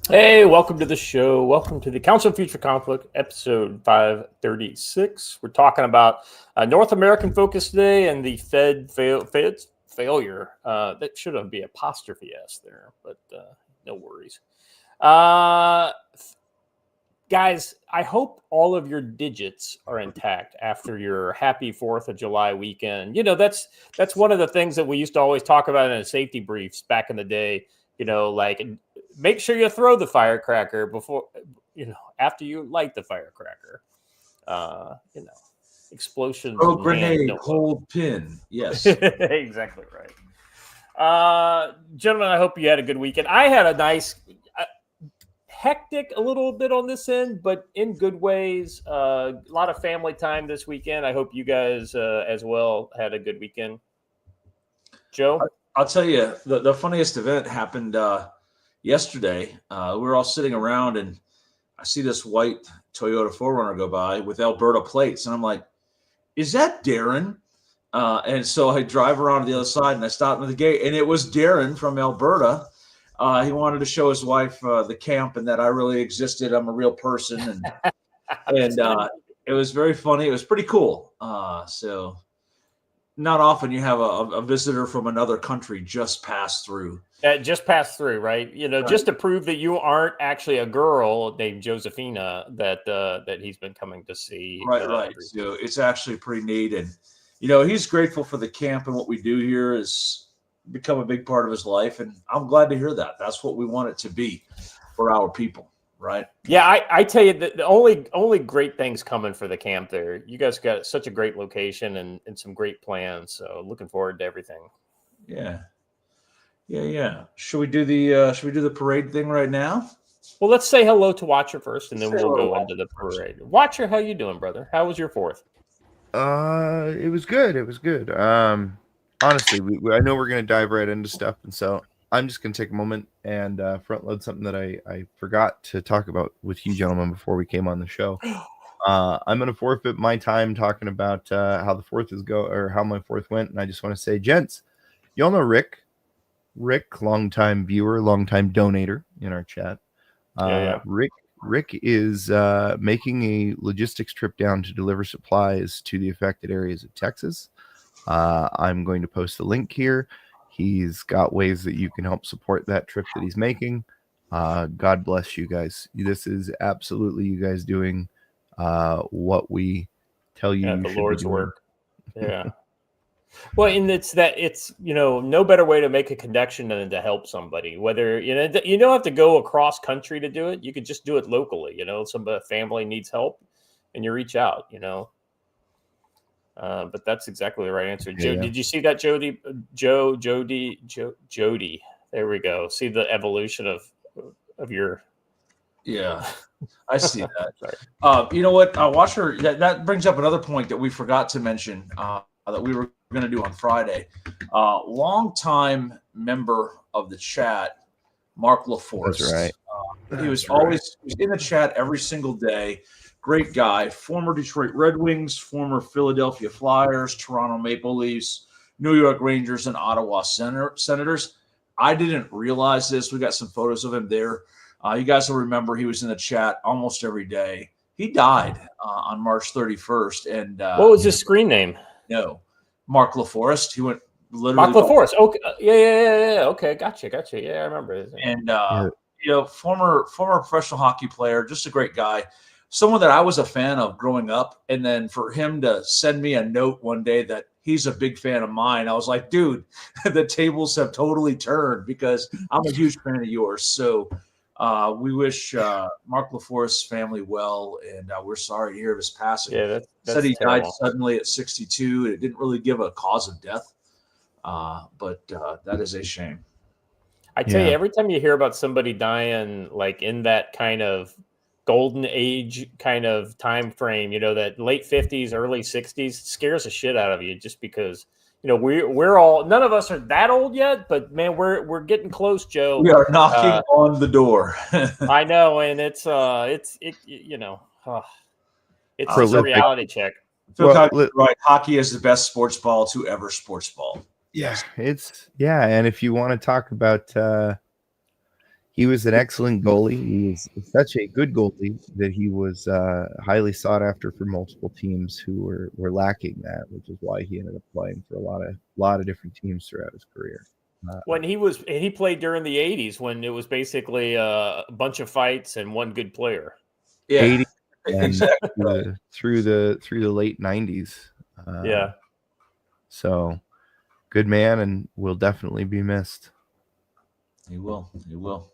Hey, welcome to the show. Welcome to the Council of Future Conflict, episode 536. We're talking about North American focus today and the Fed's failure. That shouldn't be apostrophe S there, but no worries. Guys, I hope all of your digits are intact after your happy 4th of July weekend. You know, that's one of the things that we used to always talk about in the safety briefs back in the day. You know, like make sure you throw the firecracker before, after you light the firecracker. Explosions. Oh, grenade, hold pin. Yes. Exactly right. Gentlemen, I hope you had a good weekend. I had a nice, hectic a little bit on this end, but in good ways. A lot of family time this weekend. I hope you guys as well had a good weekend. Joe? I'll tell you, the funniest event happened yesterday. We were all sitting around, and I see this white Toyota 4Runner go by with Alberta plates, and I'm like, is that Darren? And so I drive around to the other side, and I stop at the gate, and it was Darren from Alberta. He wanted to show his wife the camp and that I really existed. I'm a real person, and it was very funny. It was pretty cool. So not often you have a visitor from another country just pass through. Just pass through, right? You know, right. Just to prove that you aren't actually a girl named Josephina that he's been coming to see. Right. So it's actually pretty neat, and he's grateful for the camp, and what we do here is become a big part of his life, and I'm glad to hear that. That's what we want it to be for our people, right? Yeah, I tell you that the only great things coming for the camp there. You guys got such a great location and some great plans. So looking forward to everything. Yeah. Should we do the parade thing right now? Well, let's say hello to Watcher first, and then we'll go into the parade. Watcher, how you doing, brother? How was your 4th? It was good. Honestly, I know we're going to dive right into stuff, and so I'm just going to take a moment and front load something that I forgot to talk about with you gentlemen before we came on the show. I'm going to forfeit my time talking about how the 4th or how my 4th went, and I just want to say, gents, y'all know Rick, longtime viewer, longtime donator in our chat. Yeah. Rick is making a logistics trip down to deliver supplies to the affected areas of Texas. I'm going to post the link here. He's got ways that you can help support that trip that he's making. God bless you guys. This is absolutely you guys doing what we tell you. The Lord's work. Yeah. Well, and it's no better way to make a connection than to help somebody. Whether you don't have to go across country to do it. You could just do it locally. Some family needs help, and you reach out. But that's exactly the right answer. Yeah. Did you see that, Jody? There we go. See the evolution of your. Yeah, I see that. You know what, Watcher? That brings up another point that we forgot to mention that we were going to do on Friday. Longtime member of the chat, Mark LaForce. That's right. He was always in the chat every single day. Great guy, former Detroit Red Wings, former Philadelphia Flyers, Toronto Maple Leafs, New York Rangers, and Ottawa Senators. I didn't realize this. We got some photos of him there. You guys will remember he was in the chat almost every day. He died on March 31st. And what was his screen name? No, Mark LaForest. He went literally. Mark LaForest. Okay, yeah. Okay, gotcha. Yeah, I remember his name. And former professional hockey player, just a great guy. Someone that I was a fan of growing up, and then for him to send me a note one day that he's a big fan of mine, I was like, dude, the tables have totally turned because I'm a huge fan of yours. So we wish Mark LaForest's family well, and we're sorry to hear of his passing. Yeah, that's said he terrible. died suddenly at 62. It didn't really give a cause of death, but that is a shame. I tell you, every time you hear about somebody dying, like in that kind of golden age kind of time frame, that late 50s, early 60s, scares the shit out of you just because, we're all, none of us are that old yet, but man, we're getting close, Joe. We are knocking on the door. I know. And it's a reality check. Right. Hockey is the best sports ball to ever sports ball. Yeah. And if you want to talk about, He was an excellent goalie. He was such a good goalie that he was highly sought after for multiple teams who were lacking that, which is why he ended up playing for a lot of different teams throughout his career. When he played during the 80s when it was basically a bunch of fights and one good player. Yeah, 80 and exactly. through the late 90s. Yeah. So good man, and will definitely be missed. He will. He will.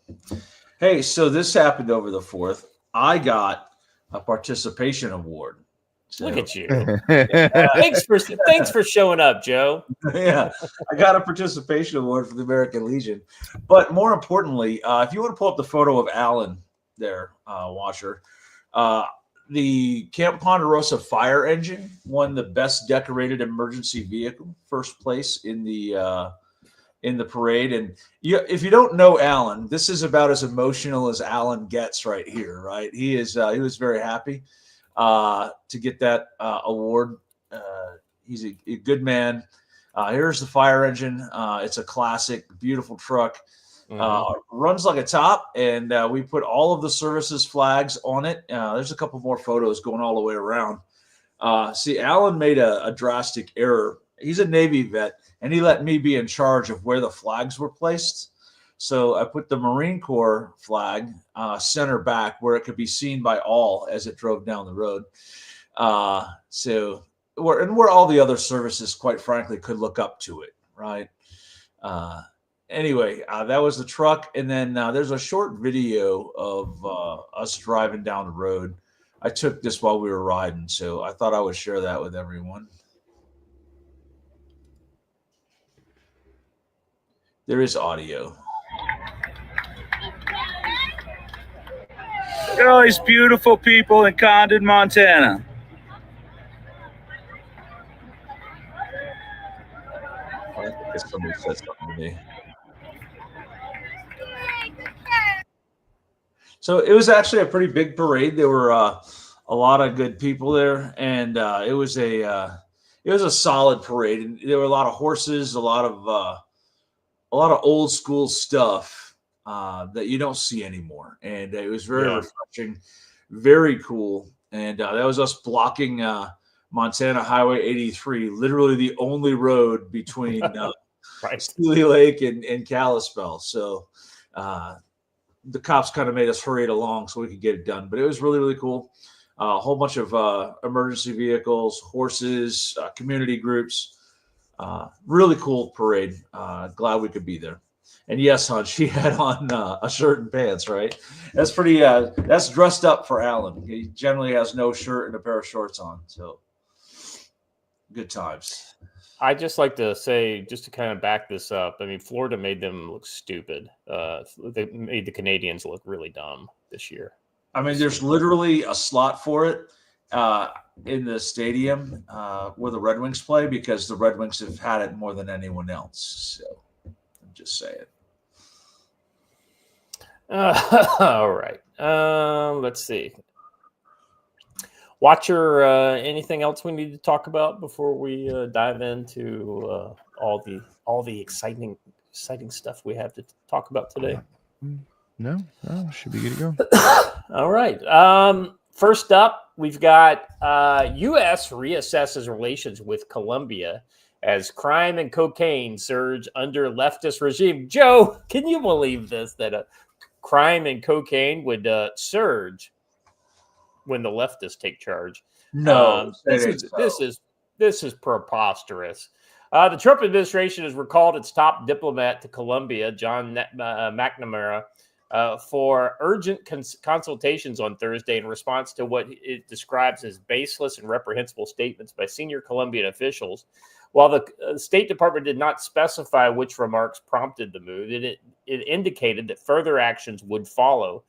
Hey, so this happened over the 4th. I got a participation award. So, Look at you. Thanks for showing up, Joe. Yeah, I got a participation award for the American Legion. But more importantly, if you want to pull up the photo of Alan there, Washer, the Camp Ponderosa fire engine won the best decorated emergency vehicle, first place in the parade. And if you don't know Alan, this is about as emotional as Alan gets right here. Right? He was very happy to get that award. He's a good man. Here's the fire engine. It's a classic, beautiful truck. Runs like a top, and we put all of the services flags on it. There's a couple more photos going all the way around. See, Alan made a drastic error. He's a Navy vet, and he let me be in charge of where the flags were placed. So I put the Marine Corps flag center back where it could be seen by all as it drove down the road. Where all the other services, quite frankly, could look up to it, right? Anyway, that was the truck. And then there's a short video of us driving down the road. I took this while we were riding, so I thought I would share that with everyone. There is audio. Look at all these beautiful people in Condon, Montana. I guess somebody said something to me. So it was actually a pretty big parade. There were a lot of good people there, and it was a solid parade. And there were a lot of horses, a lot of old school stuff that you don't see anymore, and it was very refreshing, very cool. And that was us blocking Montana Highway 83, literally the only road between Steely Lake and Kalispell. So the cops kind of made us hurry it along so we could get it done. But it was really, really cool. A whole bunch of emergency vehicles, horses, community groups. Really cool parade. Glad we could be there. And yes, hon, she had on a shirt and pants, right? That's pretty. That's dressed up for Alan. He generally has no shirt and a pair of shorts on. So good times. I just like to say, just to kind of back this up, I mean, Florida made them look stupid. They made the Canadians look really dumb this year. I mean, there's literally a slot for it in the stadium where the Red Wings play because the Red Wings have had it more than anyone else. So I'm just saying. All right. Let's see. Watcher, anything else we need to talk about before we dive into all the exciting stuff we have to talk about today? No, should be good to go. All right. First up, we've got U.S. reassesses relations with Colombia as crime and cocaine surge under leftist regime. Joe, can you believe this? That crime and cocaine would surge when the leftists take charge? No, this is preposterous. The Trump administration has recalled its top diplomat to Colombia, John McNamara, for urgent consultations on Thursday in response to what it describes as baseless and reprehensible statements by senior Colombian officials. While the State Department did not specify which remarks prompted the move, it indicated that further actions would follow.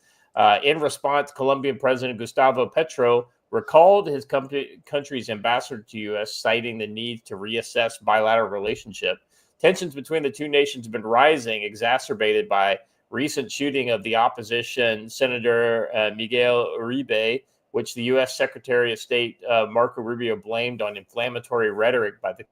In response, Colombian President Gustavo Petro recalled his country's ambassador to U.S., citing the need to reassess bilateral relationship. Tensions between the two nations have been rising, exacerbated by recent shooting of the opposition Senator Miguel Uribe, which the U.S. Secretary of State Marco Rubio blamed on inflammatory rhetoric by the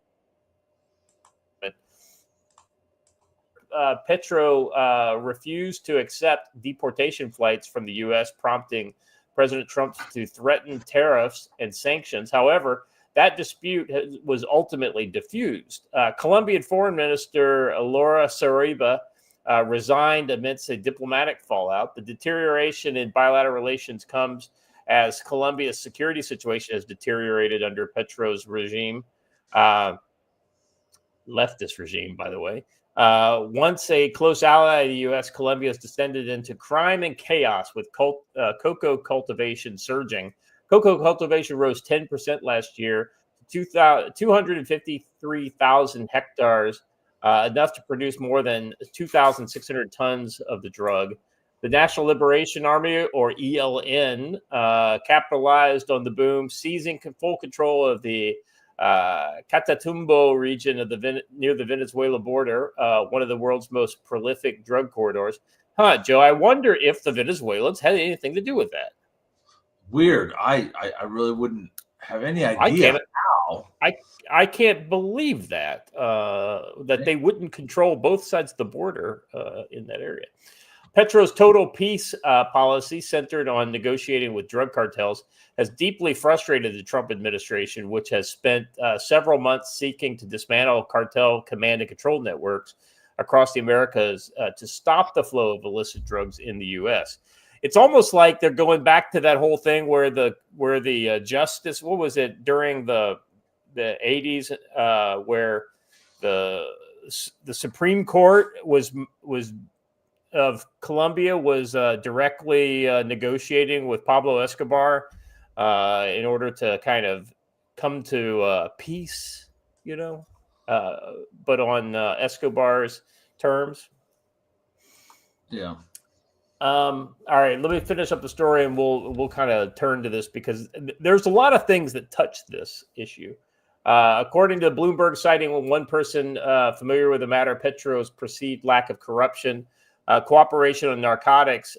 Petro refused to accept deportation flights from the U.S., prompting President Trump to threaten tariffs and sanctions. However, that dispute was ultimately diffused. Colombian Foreign Minister Laura Saraiva resigned amidst a diplomatic fallout. The deterioration in bilateral relations comes as Colombia's security situation has deteriorated under Petro's regime. Leftist regime, by the way. Once a close ally of the U.S., Colombia has descended into crime and chaos with cocoa cultivation surging. Cocoa cultivation rose 10% last year to 253,000 hectares, enough to produce more than 2,600 tons of the drug. The National Liberation Army, or ELN, capitalized on the boom, seizing full control of the Catatumbo region of near the Venezuela border, one of the world's most prolific drug corridors. Joe, I wonder if the Venezuelans had anything to do with that. Weird. I really wouldn't have any idea how. I can't believe that they wouldn't control both sides of the border in that area. Petro's total peace policy, centered on negotiating with drug cartels, has deeply frustrated the Trump administration, which has spent several months seeking to dismantle cartel command and control networks across the Americas to stop the flow of illicit drugs in the U.S. It's almost like they're going back to that whole thing where the justice, what was it, during the 80s, where the Supreme Court of Colombia was directly negotiating with Pablo Escobar in order to kind of come to peace, but on Escobar's terms. Yeah. All right, let me finish up the story, and we'll kind of turn to this because there's a lot of things that touch this issue. According to Bloomberg, citing one person familiar with the matter, Petro's perceived lack of corruption. Cooperation on narcotics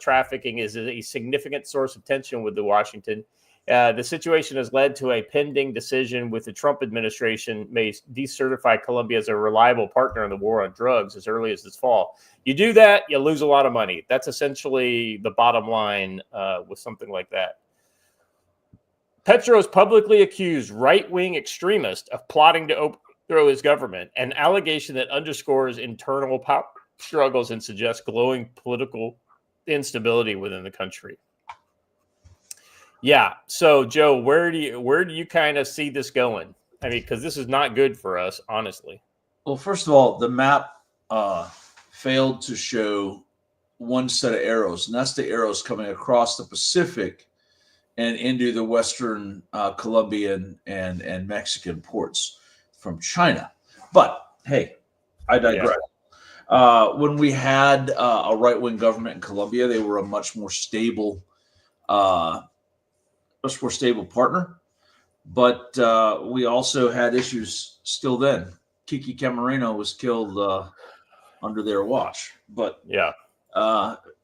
trafficking is a significant source of tension with Washington. The situation has led to a pending decision with the Trump administration may decertify Colombia as a reliable partner in the war on drugs as early as this fall. You do that, you lose a lot of money. That's essentially the bottom line with something like that. Petro has publicly accused right-wing extremists of plotting to overthrow his government, an allegation that underscores internal power struggles and suggests glowing political instability within the country. Yeah. So, Joe, where do you kind of see this going? I mean, because this is not good for us, honestly. Well, first of all, the map failed to show one set of arrows, and that's the arrows coming across the Pacific and into the Western Colombian and Mexican ports from China. But hey, I digress. Yeah. When we had a right-wing government in Colombia, they were a much more stable partner. But we also had issues still then. Kiki Camarena was killed under their watch. But yeah,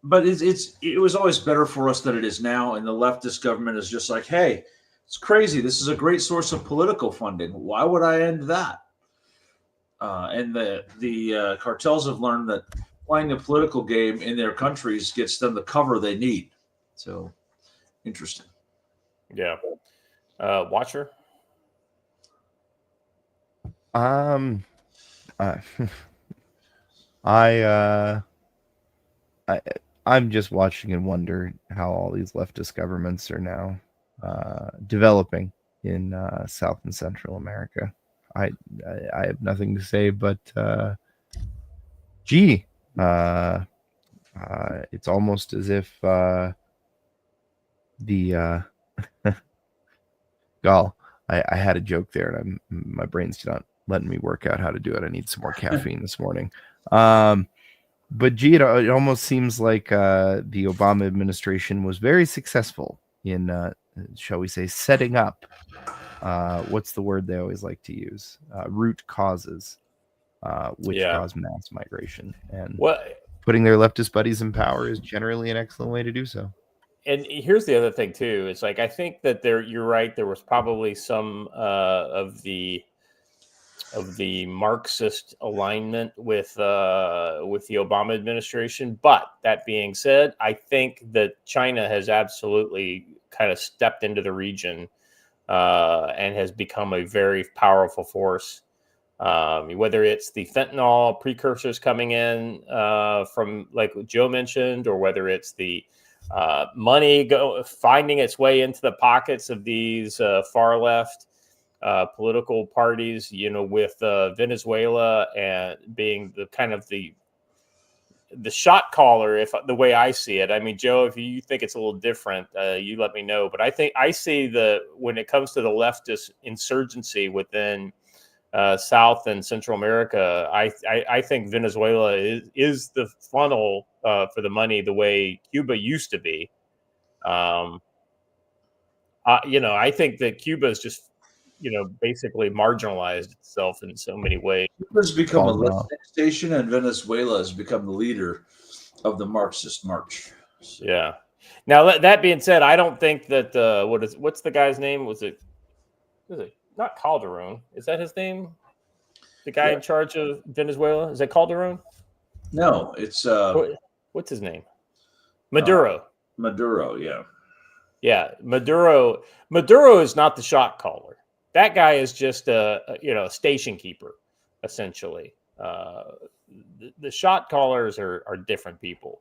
but it was always better for us than it is now. And the leftist government is just like, hey, it's crazy. This is a great source of political funding. Why would I end that? And the cartels have learned that playing the political game in their countries gets them the cover they need. So, interesting. Yeah. Watcher? I'm just watching and wonder how all these leftist governments are now developing in South and Central America. I have nothing to say, but it's almost as if I had a joke there, and my brain's not letting me work out how to do it. I need some more caffeine this morning. But it almost seems like the Obama administration was very successful in, shall we say, setting up. What's the word they always like to use? Root causes, which cause mass migration. And putting their leftist buddies in power is generally an excellent way to do so. And here's the other thing, too. It's like, I think that you're right. There was probably some of the the Marxist alignment with the Obama administration. But that being said, I think that China has absolutely kind of stepped into the region and has become a very powerful force. Whether it's the fentanyl precursors coming in from, like Joe mentioned, or whether it's the money finding its way into the pockets of these far left political parties, with Venezuela and being the kind of the shot caller, if the way I see it. I mean, Joe, if you think it's a little different, you let me know. But I see when it comes to the leftist insurgency within South and Central America, I think Venezuela is the funnel for the money, the way Cuba used to be. I think that Cuba is just, basically marginalized itself in so many ways. Cuba's become a listening station, and Venezuela has become the leader of the Marxist march. So. Yeah. Now that being said, I don't think that what's the guy's name? Was it not Calderon? Is that his name? The guy in charge of Venezuela? Is that Calderon? No, it's what's his name? Maduro. Maduro, yeah. Yeah, Maduro is not the shot caller. That guy is just a station keeper, essentially. The shot callers are different people.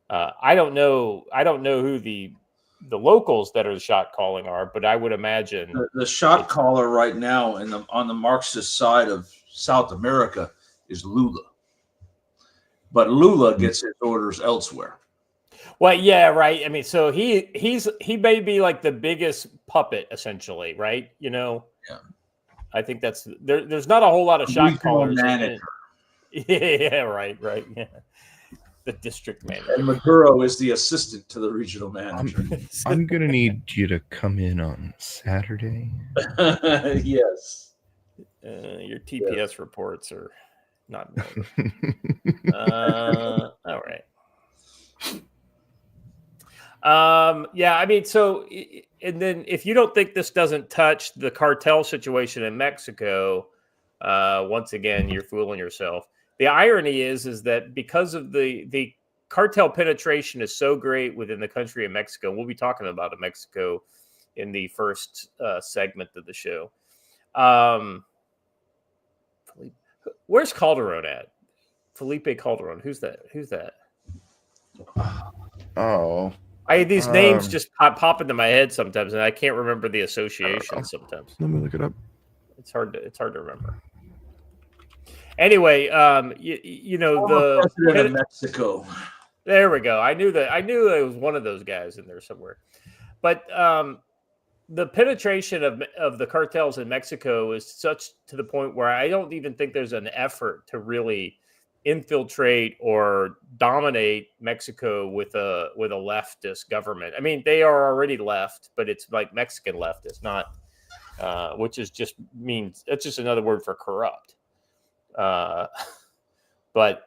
I don't know who the locals that are the shot calling are, but I would imagine the shot caller right now on the Marxist side of South America is Lula. But Lula gets his orders elsewhere. Well, yeah, right. I mean, so he may be like the biggest puppet, essentially, right? Yeah. I think that's there's not a whole lot of shot callers. Yeah, right. Yeah. The district manager. And Maduro is the assistant to the regional manager. I'm gonna need you to come in on Saturday. Yes. Your TPS reports are not. All right. Yeah, I mean, so, and then if you don't think this doesn't touch the cartel situation in Mexico, once again, you're fooling yourself. The irony is that because of the cartel penetration is so great within the country of Mexico, we'll be talking about Mexico in the first segment of the show. Where's Calderon at? Felipe Calderon. Who's that? Oh. These names just pop into my head sometimes, and I can't remember the association sometimes. Let me look it up. It's hard to remember. Anyway, the president of Mexico. There we go. I knew it was one of those guys in there somewhere. But the penetration of the cartels in Mexico is such to the point where I don't even think there's an effort to really infiltrate or dominate Mexico with a leftist government. I mean, they are already left, but it's like Mexican left. It's not, which is just means it's just another word for corrupt. But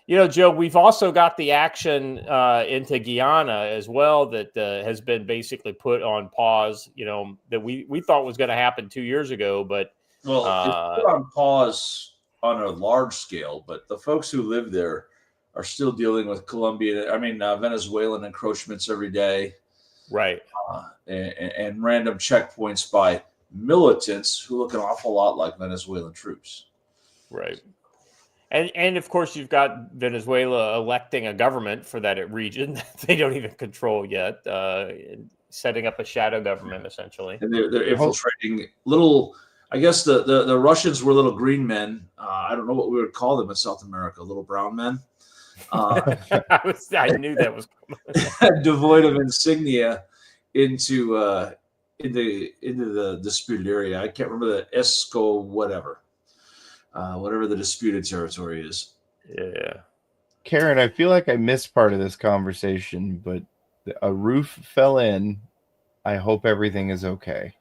Joe, we've also got the action into Guyana as well that has been basically put on pause. That we thought was going to happen 2 years ago, but it's put on pause on a large scale. But the folks who live there are still dealing with Venezuelan encroachments every day, right? And random checkpoints by militants who look an awful lot like Venezuelan troops. Right. And of course, you've got Venezuela electing a government for that region that they don't even control yet, setting up a shadow government, essentially. And they're infiltrating little, I guess the Russians were little green men. I don't know what we would call them in South America, little brown men. I knew that was coming. Devoid of insignia into the disputed area. I can't remember the ESCO, whatever the disputed territory is. Yeah. Karen, I feel like I missed part of this conversation, but a roof fell in. I hope everything is okay.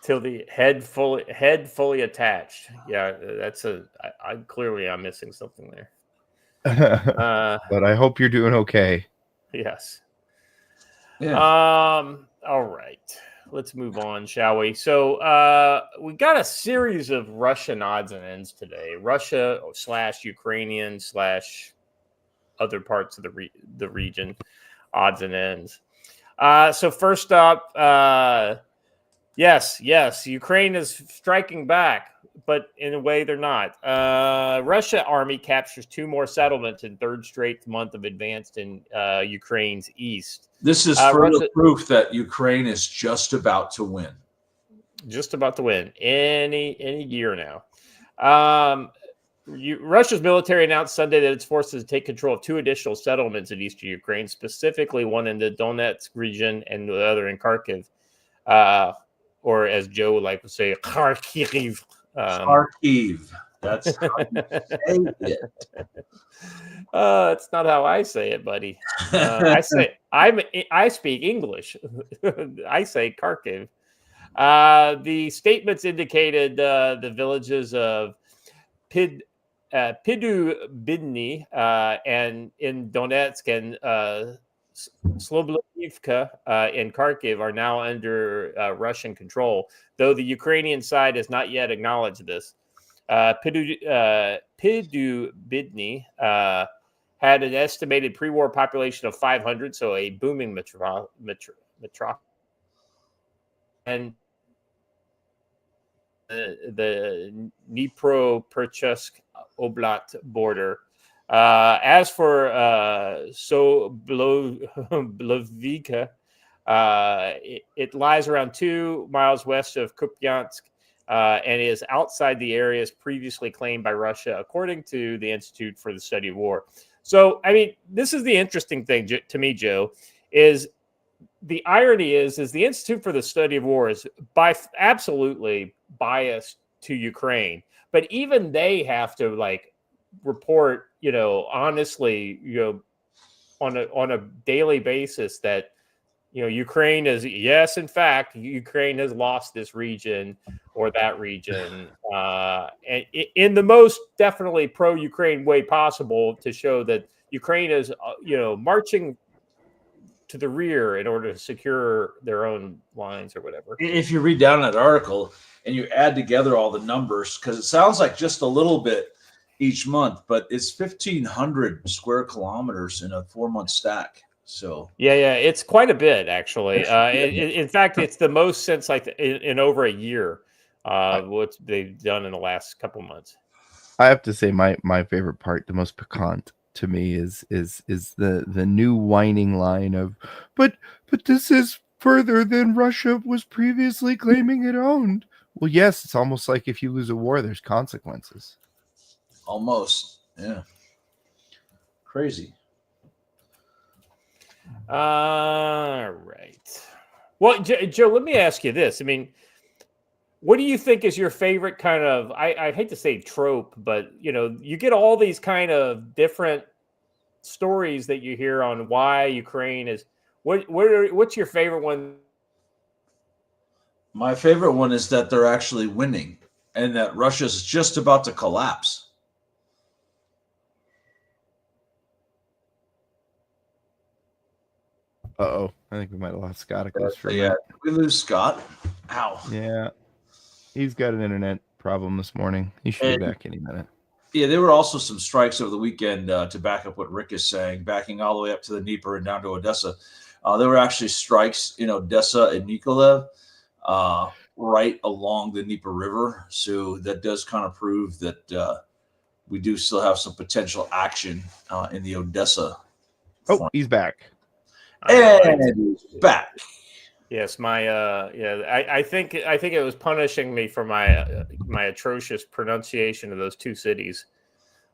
Till the head fully attached. Yeah, that's I'm missing something there. But I hope you're doing okay. Yes. Yeah. All right. let's move on, shall we? So we got a series of Russian odds and ends today. Russia / Ukrainian / other parts of the region odds and ends. So first up, yes, Ukraine is striking back, but in a way they're not. Russia army captures 2 more settlements in 3rd straight month of advance in Ukraine's east. This is further proof that Ukraine is just about to win. Just about to win any year now. Russia's military announced Sunday that its forces take control of 2 additional settlements in eastern Ukraine, specifically one in the Donetsk region and the other in Kharkiv, or as Joe would like to say, Kharkiv. Kharkiv. That's how you say it. It's not how I say it, buddy. I speak English. I say Kharkiv. The statements indicated the villages of Pidu Bidny and in Donetsk and Slobodivka in Kharkiv are now under Russian control, though the Ukrainian side has not yet acknowledged this. Pidu Bidny had an estimated pre-war population of 500, so a booming metropolis. And the Dnipropetrovsk Oblast border. As for Sobolovivka, it lies around 2 miles west of Kupiansk and is outside the areas previously claimed by Russia, according to the Institute for the Study of War. So, I mean, this is the interesting thing to me, Joe, is the irony is the Institute for the Study of War is absolutely biased to Ukraine, but even they have to report, honestly, on a daily basis that, Ukraine is, yes, in fact, Ukraine has lost this region or that region, and in the most definitely pro-Ukraine way possible to show that Ukraine is, marching to the rear in order to secure their own lines or whatever. If you read down that article and you add together all the numbers, because it sounds like just a little bit each month, but it's 1,500 square kilometers in a 4-month stack. So yeah, it's quite a bit actually. In fact, it's the most since in over a year. What they've done in the last couple months. I have to say, my favorite part, the most piquant to me, is the new whining line of, but this is further than Russia was previously claiming it owned. Well, yes, it's almost like if you lose a war, there's consequences. Almost, yeah, crazy. All right. Well, Joe, let me ask you this. I mean, what do you think is your favorite kind of, I hate to say trope, but, you get all these kind of different stories that you hear on why Ukraine is, what's your favorite one? My favorite one is that they're actually winning and that Russia's just about to collapse. Uh-oh. I think we might have lost Scott. Yeah, we lose Scott. Ow. Yeah. He's got an internet problem this morning. He should be back any minute. Yeah, there were also some strikes over the weekend to back up what Rick is saying, backing all the way up to the Dnieper and down to Odessa. There were actually strikes in Odessa and McCullough right along the Dnieper River. So that does kind of prove that we do still have some potential action in the Odessa. Oh, he's back. And he's back. Yes, I think it was punishing me for my atrocious pronunciation of those 2 cities.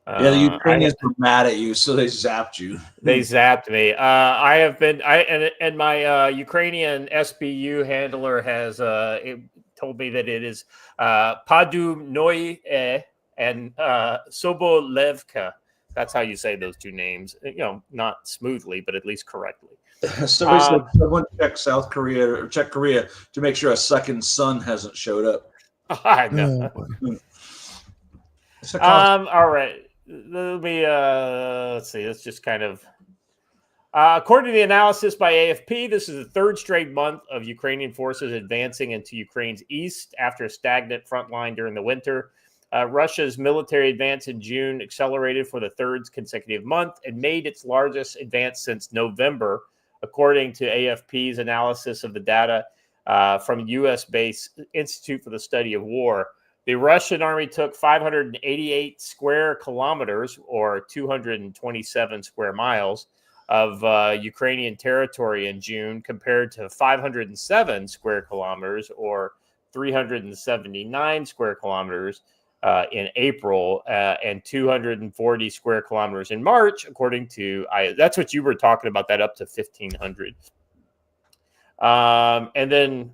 Yeah, the Ukrainians were mad at you, so they zapped you. They zapped me. I have been, and my Ukrainian SBU handler has told me that it is Padumnoye and Sobolevka. That's how you say those 2 names. Not smoothly, but at least correctly. Somebody said someone check South Korea or check Korea to make sure a second son hasn't showed up. I know. All right. Let me let's see. Let's just kind of According to the analysis by AFP, this is the third straight month of Ukrainian forces advancing into Ukraine's east after a stagnant front line during the winter. Russia's military advance in June accelerated for the third consecutive month and made its largest advance since November, according to AFP's analysis of the data from U.S.-based Institute for the Study of War. The Russian army took 588 square kilometers, or 227 square miles, of Ukrainian territory in June, compared to 507 square kilometers, or 379 square kilometers in April, and 240 square kilometers in March, according to that's what you were talking about, that up to 1,500. And then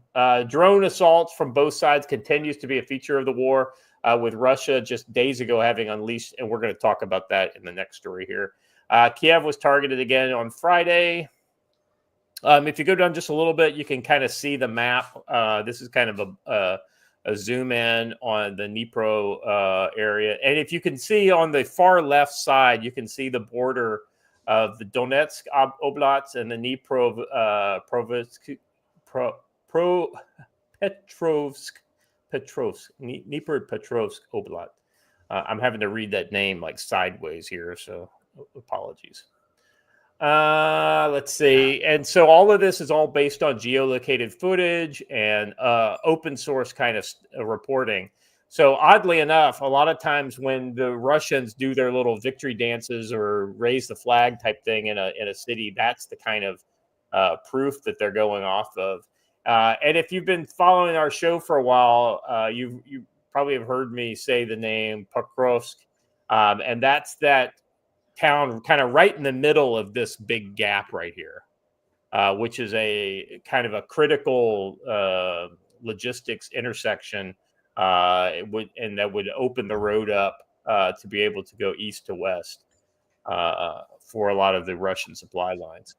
drone assaults from both sides continues to be a feature of the war, with Russia just days ago having unleashed, and we're going to talk about that in the next story here. Kiev was targeted again on Friday. If you go down just a little bit, you can kind of see the map. This is kind of a zoom in on the Dnipro area. And if you can see on the far left side, you can see the border of the Donetsk Oblast and the Dnipropetrovsk Oblast. I'm having to read that name like sideways here, so apologies. Let's see. And so all of this is all based on geolocated footage and open source kind of reporting. So oddly enough, a lot of times when the Russians do their little victory dances or raise the flag type thing in a city, that's the kind of proof that they're going off of. And if you've been following our show for a while, you probably have heard me say the name Pokrovsk, and that's that town kind of right in the middle of this big gap right here, which is a kind of a critical logistics intersection, and that would open the road up to be able to go east to west for a lot of the Russian supply lines.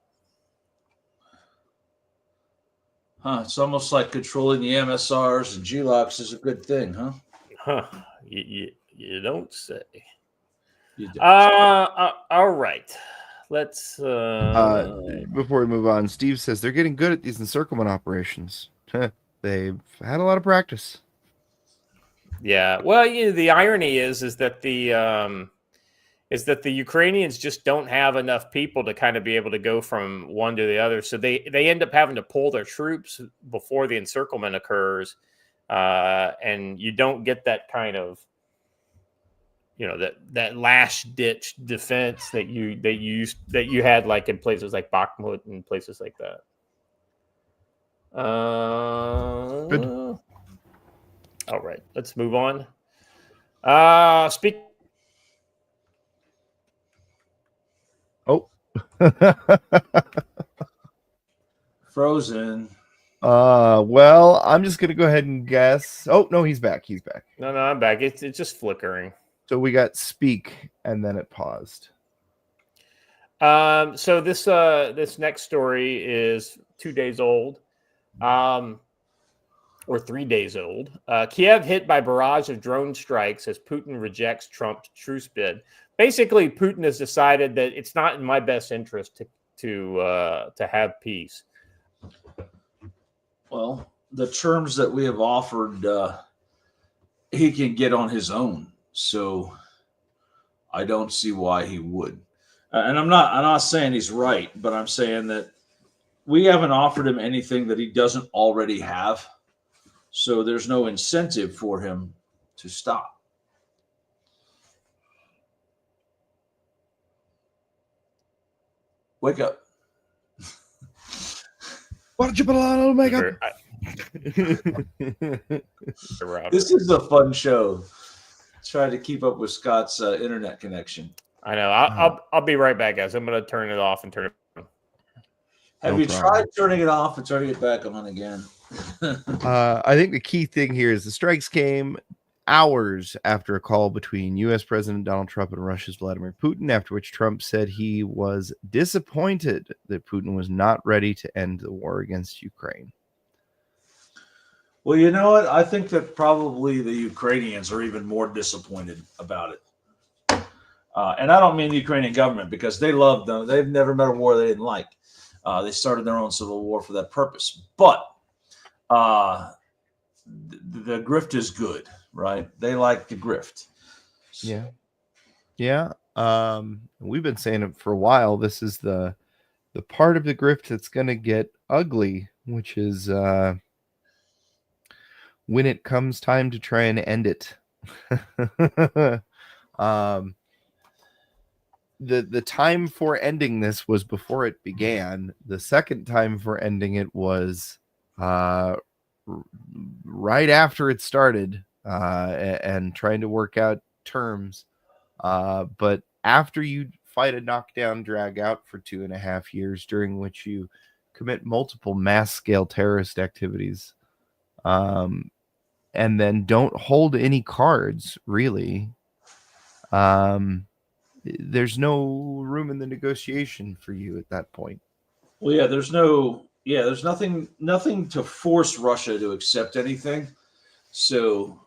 It's almost like controlling the MSRs and GLOCs is a good thing, huh? You don't say. You don't. All right. Let's. Before we move on, Steve says they're getting good at these encirclement operations. They've had a lot of practice. Yeah. Well, the irony is that the Ukrainians just don't have enough people to kind of be able to go from one to the other. So they end up having to pull their troops before the encirclement occurs, and you don't get that kind of, that last ditch defense that you had like in places like Bakhmut and places like that. Good. All right, let's move on. Oh. Frozen. Well, I'm just gonna go ahead and guess. Oh no, he's back. He's back. No, I'm back. It's just flickering. So we got speak, and then it paused. So this next story is 2 days old, or 3 days old. Kiev hit by barrage of drone strikes as Putin rejects Trump's truce bid. Basically, Putin has decided that it's not in my best interest to have peace. Well, the terms that we have offered, he can get on his own. So I don't see why he would. And I'm not saying he's right, but I'm saying that we haven't offered him anything that he doesn't already have. So there's no incentive for him to stop. Wake up. Why don't you put on a little makeup? This is a fun show. Try to keep up with Scott's internet connection. I know. I'll be right back, guys. I'm going to turn it off and turn it on. Have you tried turning it off and turning it back on again? I think the key thing here is the strikes came hours after a call between U.S. President Donald Trump and Russia's Vladimir Putin, after which Trump said he was disappointed that Putin was not ready to end the war against Ukraine. Well, you know what? I think that probably the Ukrainians are even more disappointed about it. And I don't mean the Ukrainian government, because they love them. They've never met a war they didn't like. They started their own civil war for that purpose. But the grift is good, right? They like the grift. Yeah. Yeah. We've been saying it for a while. This is the part of the grift that's going to get ugly, which is when it comes time to try and end it. The time for ending this was before it began. The second time for ending it was right after it started, and trying to work out terms. But after you fight a knockdown drag out for 2.5 years, during which you commit multiple mass scale terrorist activities, and then don't hold any cards, really, there's no room in the negotiation for you at that point. Well, yeah, there's nothing to force Russia to accept anything. So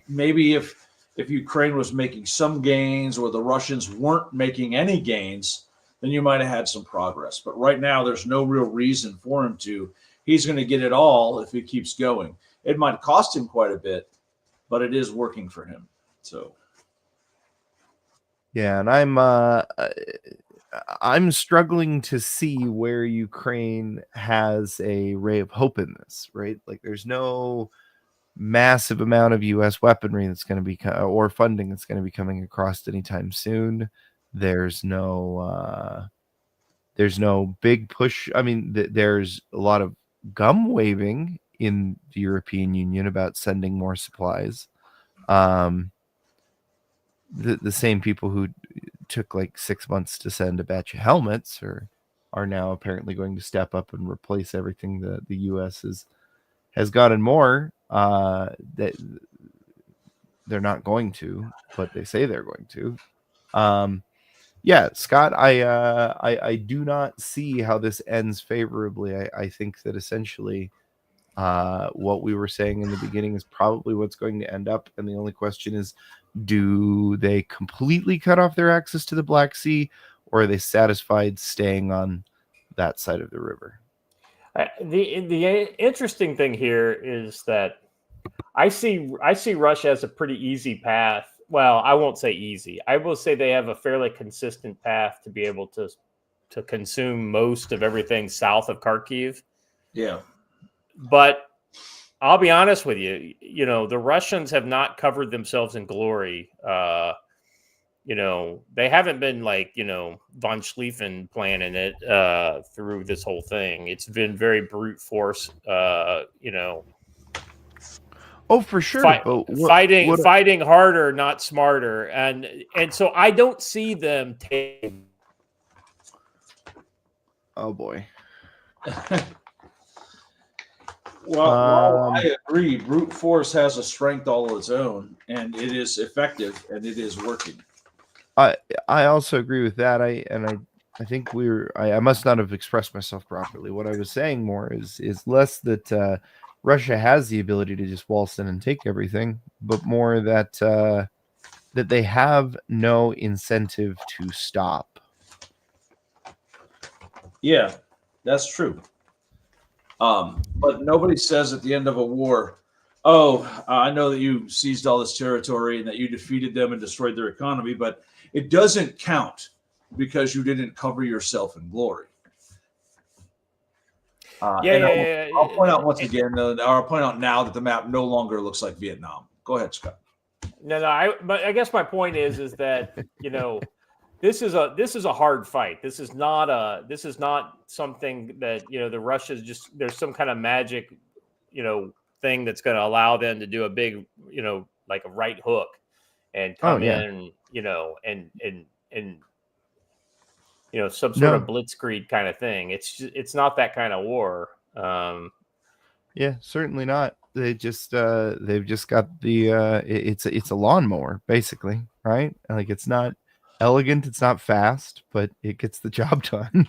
maybe if Ukraine was making some gains, or the Russians weren't making any gains, then you might have had some progress. But right now, there's no real reason for him to. He's going to get it all if he keeps going. It might cost him quite a bit, but it is working for him. So. Yeah, and I'm struggling to see where Ukraine has a ray of hope in this, right? Like, there's no massive amount of U.S. weaponry that's going to be, or funding that's going to be coming across anytime soon. There's no big push. I mean, there's a lot of gum waving in the European Union about sending more supplies. The same people who took like 6 months to send a batch of helmets are now apparently going to step up and replace everything that the U.S. has gotten more. That they're not going to, but they say they're going to. Yeah, Scott, I do not see how this ends favorably. I think that essentially what we were saying in the beginning is probably what's going to end up, and the only question is, do they completely cut off their access to the Black Sea, or are they satisfied staying on that side of the river? The interesting thing here is that I see Russia as a pretty easy path. Well, I won't say easy. I will say they have a fairly consistent path to be able to consume most of everything south of Kharkiv. Yeah. But I'll be honest with you, the Russians have not covered themselves in glory. They haven't been like, von Schlieffen planning it through this whole thing. It's been very brute force, Oh, for sure. Fighting harder, not smarter. And so I don't see them taking. Oh, boy. Well, I agree. Brute force has a strength all of its own, and it is effective, and it is working. I also agree with that. I think I must not have expressed myself properly. What I was saying more is less that Russia has the ability to just waltz in and take everything, but more that that they have no incentive to stop. Yeah, that's true. But nobody says at the end of a war, I know that you seized all this territory and that you defeated them and destroyed their economy, but it doesn't count because you didn't cover yourself in glory. I'll point out once again, or I'll point out now that the map no longer looks like Vietnam. Go ahead, Scott. But I guess my point is that this is a hard fight. This is not something that the Russians there's some kind of magic thing that's going to allow them to do a big like a right hook and come in and some sort of blitzkrieg kind of thing. It's not that kind of war. Yeah, certainly not. They've just got the it's a lawnmower basically, right? Like, it's not elegant, it's not fast, but it gets the job done.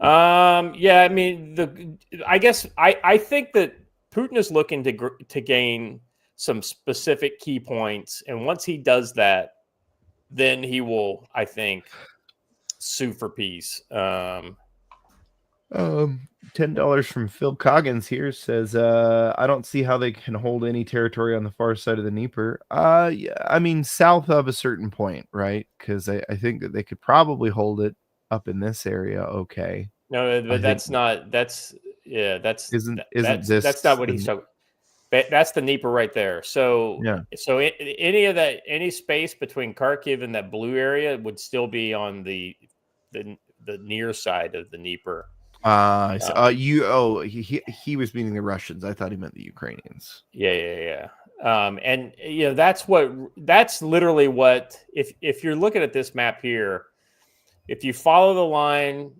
Yeah, I mean, I guess I think that Putin is looking to gain some specific key points. And once he does that, then he will, I think, sue for peace. $10 from Phil Coggins here says, I don't see how they can hold any territory on the far side of the Dnieper. Yeah, I mean, south of a certain point, right? Because I think that they could probably hold it up in this area. Okay. No, but that's not. That's isn't that's this not what he's talking. That's the Dnieper right there. So yeah. So any space between Kharkiv and that blue area would still be on the near side of the Dnieper. He was meaning the Russians. I thought he meant the Ukrainians. Yeah. And that's literally what, if you're looking at this map here, if you follow the line,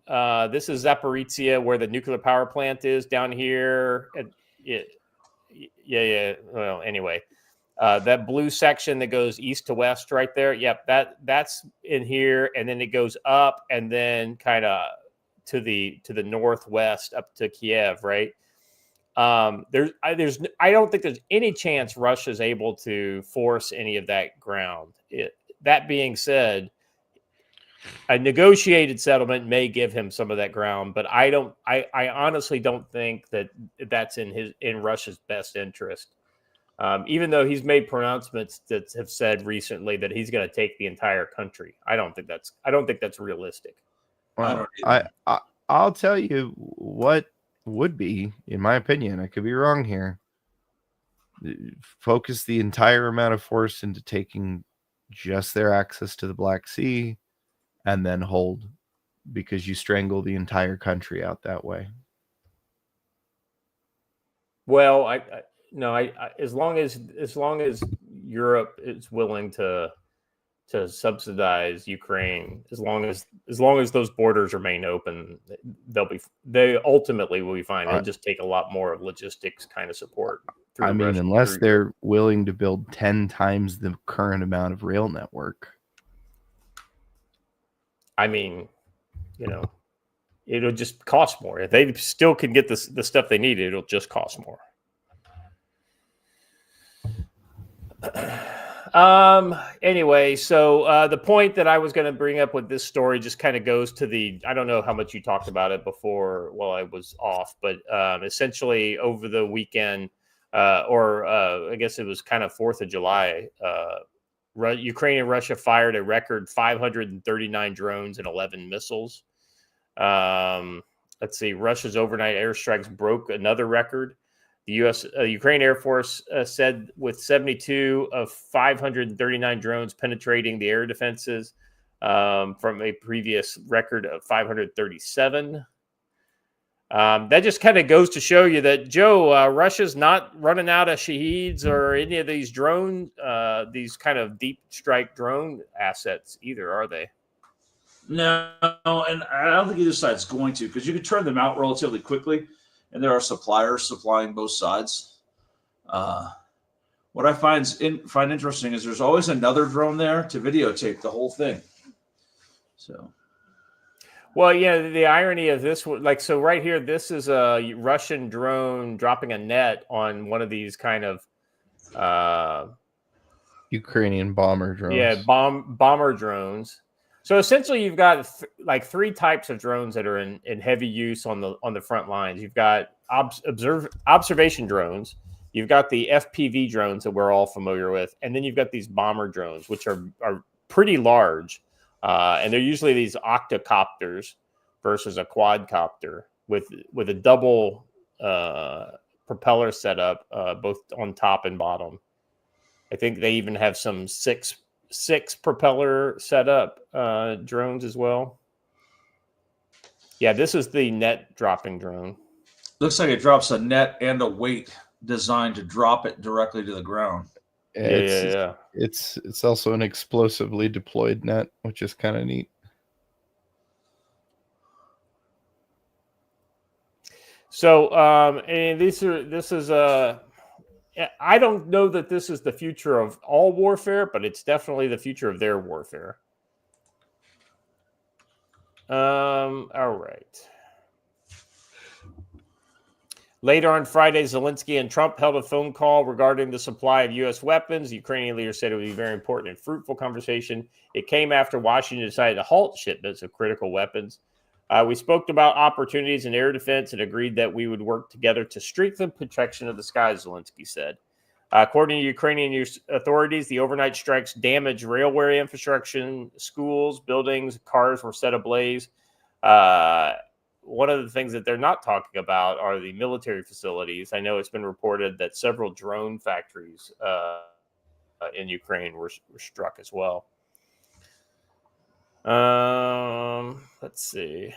this is Zaporizhia, where the nuclear power plant is down here. Well, anyway, that blue section that goes east to west right there. Yep, that's in here, and then it goes up, and then kind of to the northwest up to Kiev, right? I don't think there's any chance Russia's able to force any of that ground. That being said, a negotiated settlement may give him some of that ground, but I honestly don't think that that's in Russia's best interest. Even though he's made pronouncements that have said recently that he's going to take the entire country, I don't think that's realistic. Well, I'll tell you what would be, in my opinion, I could be wrong here, focus the entire amount of force into taking just their access to the Black Sea, and then hold, because you strangle the entire country out that way. Well, as long as Europe is willing to subsidize Ukraine, as long as those borders remain open, they ultimately will be fine. It'll just take a lot more of logistics kind of support. Unless they're willing to build 10 times the current amount of rail network. I mean, it'll just cost more. If they still can get the stuff they need, it'll just cost more. Anyway, so the point that I was going to bring up with this story just kind of goes to I don't know how much you talked about it before while I was off, but essentially over the weekend, I guess it was kind of 4th of July, Ukraine and Russia fired a record 539 drones and 11 missiles. Let's see, Russia's overnight airstrikes broke another record. The Ukraine Air Force said with 72 of 539 drones penetrating the air defenses from a previous record of 537. That just kind of goes to show you that, Joe, Russia's not running out of Shaheeds or any of these these kind of deep strike drone assets either, are they? No, and I don't think either side's going to, because you can turn them out relatively quickly, and there are suppliers supplying both sides. What I find interesting is there's always another drone there to videotape the whole thing. So. Well, yeah, the irony of this, so right here, this is a Russian drone dropping a net on one of these kind of Ukrainian bomber drones. Yeah, bomber drones. So essentially, you've got three types of drones that are in heavy use on the front lines. You've got observation drones. You've got the FPV drones that we're all familiar with, and then you've got these bomber drones, which are pretty large. And they're usually these octocopters versus a quadcopter with a double propeller setup, both on top and bottom. I think they even have some six propeller setup drones as well. Yeah, this is the net dropping drone. Looks like it drops a net and a weight designed to drop it directly to the ground. Yeah. It's also an explosively deployed net, which is kind of neat. So, and this is I don't know that this is the future of all warfare, but it's definitely the future of their warfare. All right. Later on Friday, Zelensky and Trump held a phone call regarding the supply of U.S. weapons. The Ukrainian leader said it would be a very important and fruitful conversation. It came after Washington decided to halt shipments of critical weapons. We spoke about opportunities in air defense and agreed that we would work together to strengthen protection of the skies, Zelensky said. According to Ukrainian authorities, the overnight strikes damaged railway infrastructure, schools, buildings, cars were set ablaze. One of the things that they're not talking about are the military facilities. I know it's been reported that several drone factories in Ukraine were struck as well. Let's see.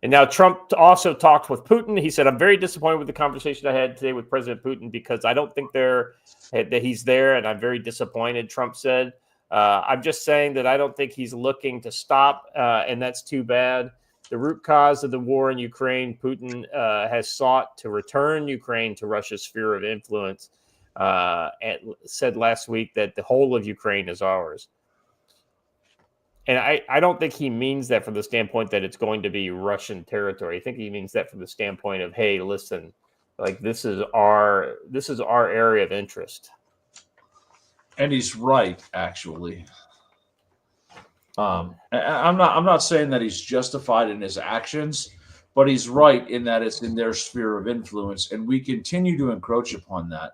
And now Trump also talked with Putin. He said, I'm very disappointed with the conversation I had today with President Putin because I don't think that he's there, and I'm very disappointed, Trump said. I'm just saying that I don't think he's looking to stop, and that's too bad. The root cause of the war in Ukraine, Putin has sought to return Ukraine to Russia's sphere of influence, and said last week that the whole of Ukraine is ours. And I don't think he means that from the standpoint that it's going to be Russian territory. I think he means that from the standpoint of, hey, listen, like this is our area of interest. And he's right, actually. I'm not saying that he's justified in his actions, but he's right in that it's in their sphere of influence, and we continue to encroach upon that.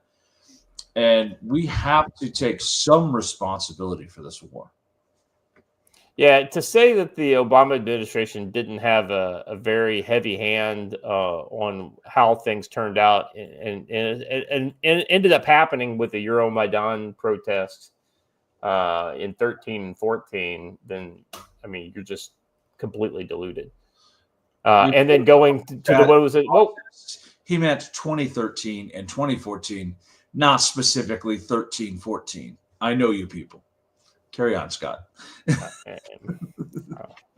And we have to take some responsibility for this war. Yeah, to say that the Obama administration didn't have a very heavy hand on how things turned out and ended up happening with the Euromaidan protests in 13 and 14, then, I mean, you're just completely deluded. And then going to the, what was it? Whoa. He meant 2013 and 2014, not specifically 13, 14. I know you people. Carry on, Scott. I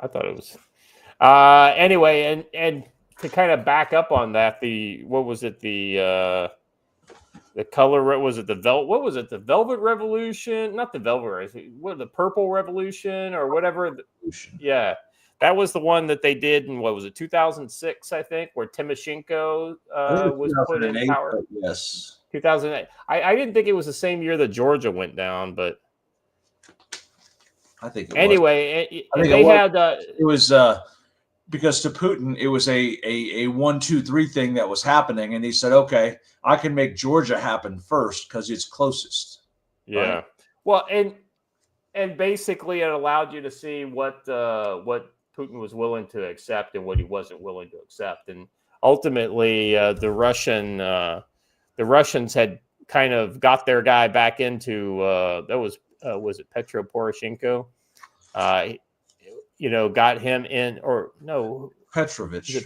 thought it was anyway, and to kind of back up on that, the color, was it the Velvet Revolution? Not the Velvet, the Purple Revolution or whatever. Yeah, that was the one that they did in, what was it, 2006, I think, where Timoshenko was put in power. Yes, 2008. I didn't think it was the same year that Georgia went down, but I think it anyway, was. It was because to Putin it was a 1, 2, 3 thing that was happening, and he said, "Okay, I can make Georgia happen first because it's closest." Yeah. Right? Well, and basically it allowed you to see what Putin was willing to accept and what he wasn't willing to accept, and ultimately the Russians had kind of got their guy back into was it Petro Poroshenko? Got him in, or no, Petrovich.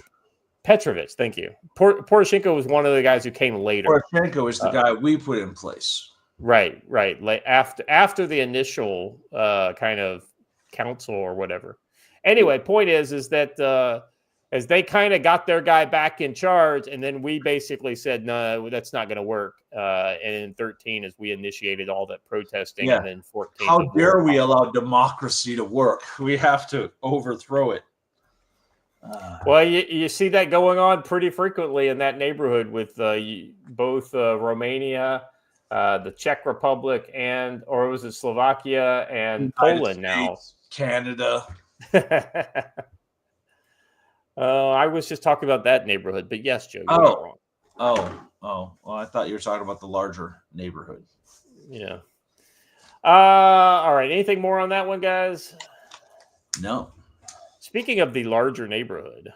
Petrovich, thank you. Poroshenko was one of the guys who came later. Poroshenko is the guy we put in place. Right. Like after the initial kind of council or whatever. Anyway, point is that as they kind of got their guy back in charge, and then we basically said, no, that's not going to work. And in 13, as we initiated all that protesting, and then 14. How dare we allow democracy to work? We have to overthrow it. Well, you see that going on pretty frequently in that neighborhood with both Romania, the Czech Republic, or was it Slovakia and Poland now? Canada. I was just talking about that neighborhood, but yes, Joe, you're not wrong. Well, I thought you were talking about the larger neighborhood. Yeah. All right. Anything more on that one, guys? No. Speaking of the larger neighborhood.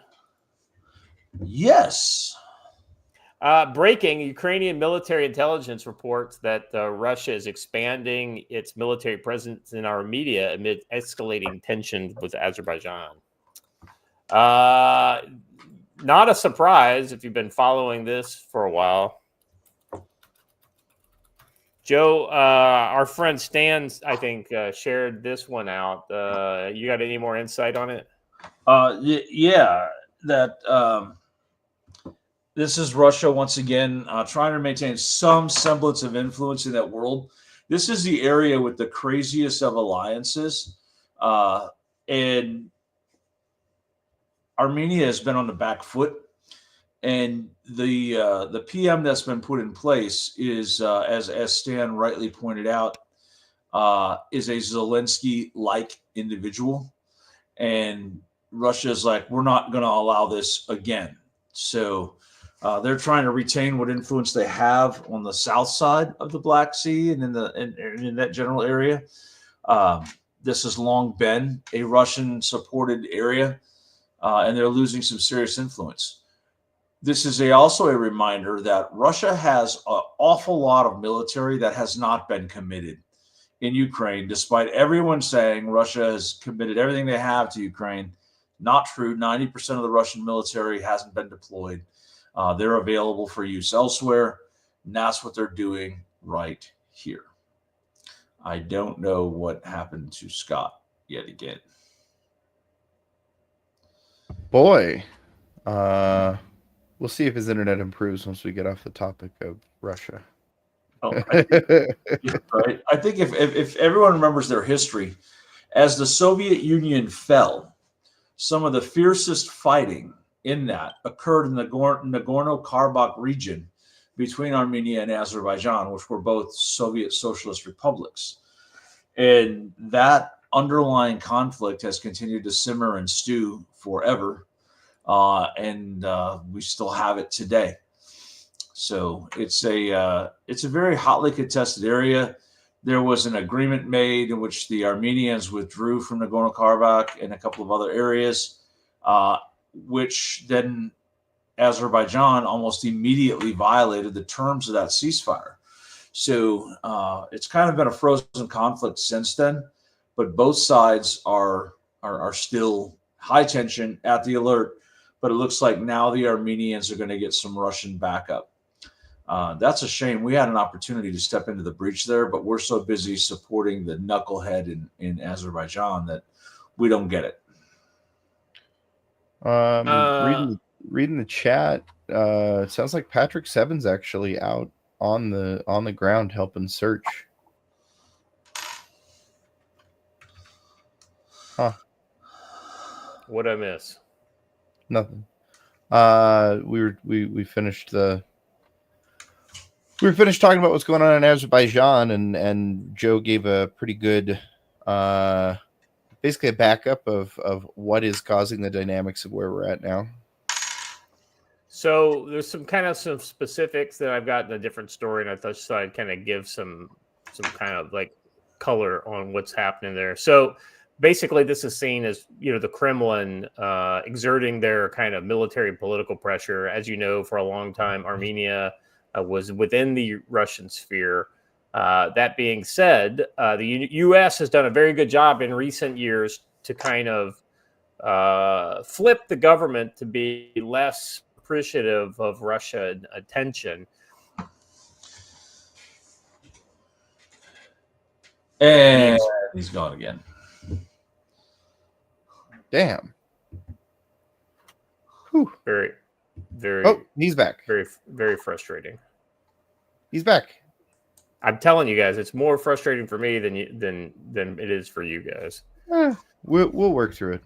Yes. Breaking, Ukrainian military intelligence reports that Russia is expanding its military presence in Armenia amid escalating tensions with Azerbaijan. Not a surprise if you've been following this for a while. Joe, our friend Stan, I think, shared this one out. You got any more insight on it? Yeah, that this is Russia once again trying to maintain some semblance of influence in that world. This is the area with the craziest of alliances, and Armenia has been on the back foot. And the PM that's been put in place is, as Stan rightly pointed out, is a Zelensky-like individual. And Russia's like, we're not going to allow this again. So they're trying to retain what influence they have on the south side of the Black Sea and in that general area. This has long been a Russian-supported area, and they're losing some serious influence. This is also a reminder that Russia has an awful lot of military that has not been committed in Ukraine, despite everyone saying Russia has committed everything they have to Ukraine. Not true. 90% of the Russian military hasn't been deployed. They're available for use elsewhere, and that's what they're doing right here. I don't know what happened to Scott yet again. Boy, we'll see if his internet improves once we get off the topic of Russia. Oh, right. I think if everyone remembers their history, as the Soviet Union fell, some of the fiercest fighting in that occurred in the Nagorno-Karabakh region between Armenia and Azerbaijan, which were both Soviet socialist republics. And that underlying conflict has continued to simmer and stew forever. And we still have it today. So it's a very hotly contested area. There was an agreement made in which the Armenians withdrew from Nagorno-Karabakh and a couple of other areas, which then Azerbaijan almost immediately violated the terms of that ceasefire. So it's kind of been a frozen conflict since then, but both sides are still high tension, at the alert. But it looks like now the Armenians are going to get some Russian backup. That's a shame. We had an opportunity to step into the breach there, but we're so busy supporting the knucklehead in Azerbaijan that we don't get it. Reading the chat, it sounds like Patrick Seven's actually out on the ground helping search. Huh. What'd I miss? Nothing. We finished talking about what's going on in Azerbaijan, and Joe gave a pretty good basically a backup of what is causing the dynamics of where we're at now. So there's some specifics that I've got in a different story, and I thought I'd kind of give some kind of like color on what's happening there. So basically, this is seen as, the Kremlin exerting their kind of military and political pressure. As you know, for a long time, Armenia was within the Russian sphere. That being said, the U.S. has done a very good job in recent years to kind of flip the government to be less appreciative of Russian attention. And he's gone again. Damn. Whew. Very, very. Oh, he's back. Very, very frustrating. He's back. I'm telling you guys, it's more frustrating for me than it is for you guys. We'll work through it.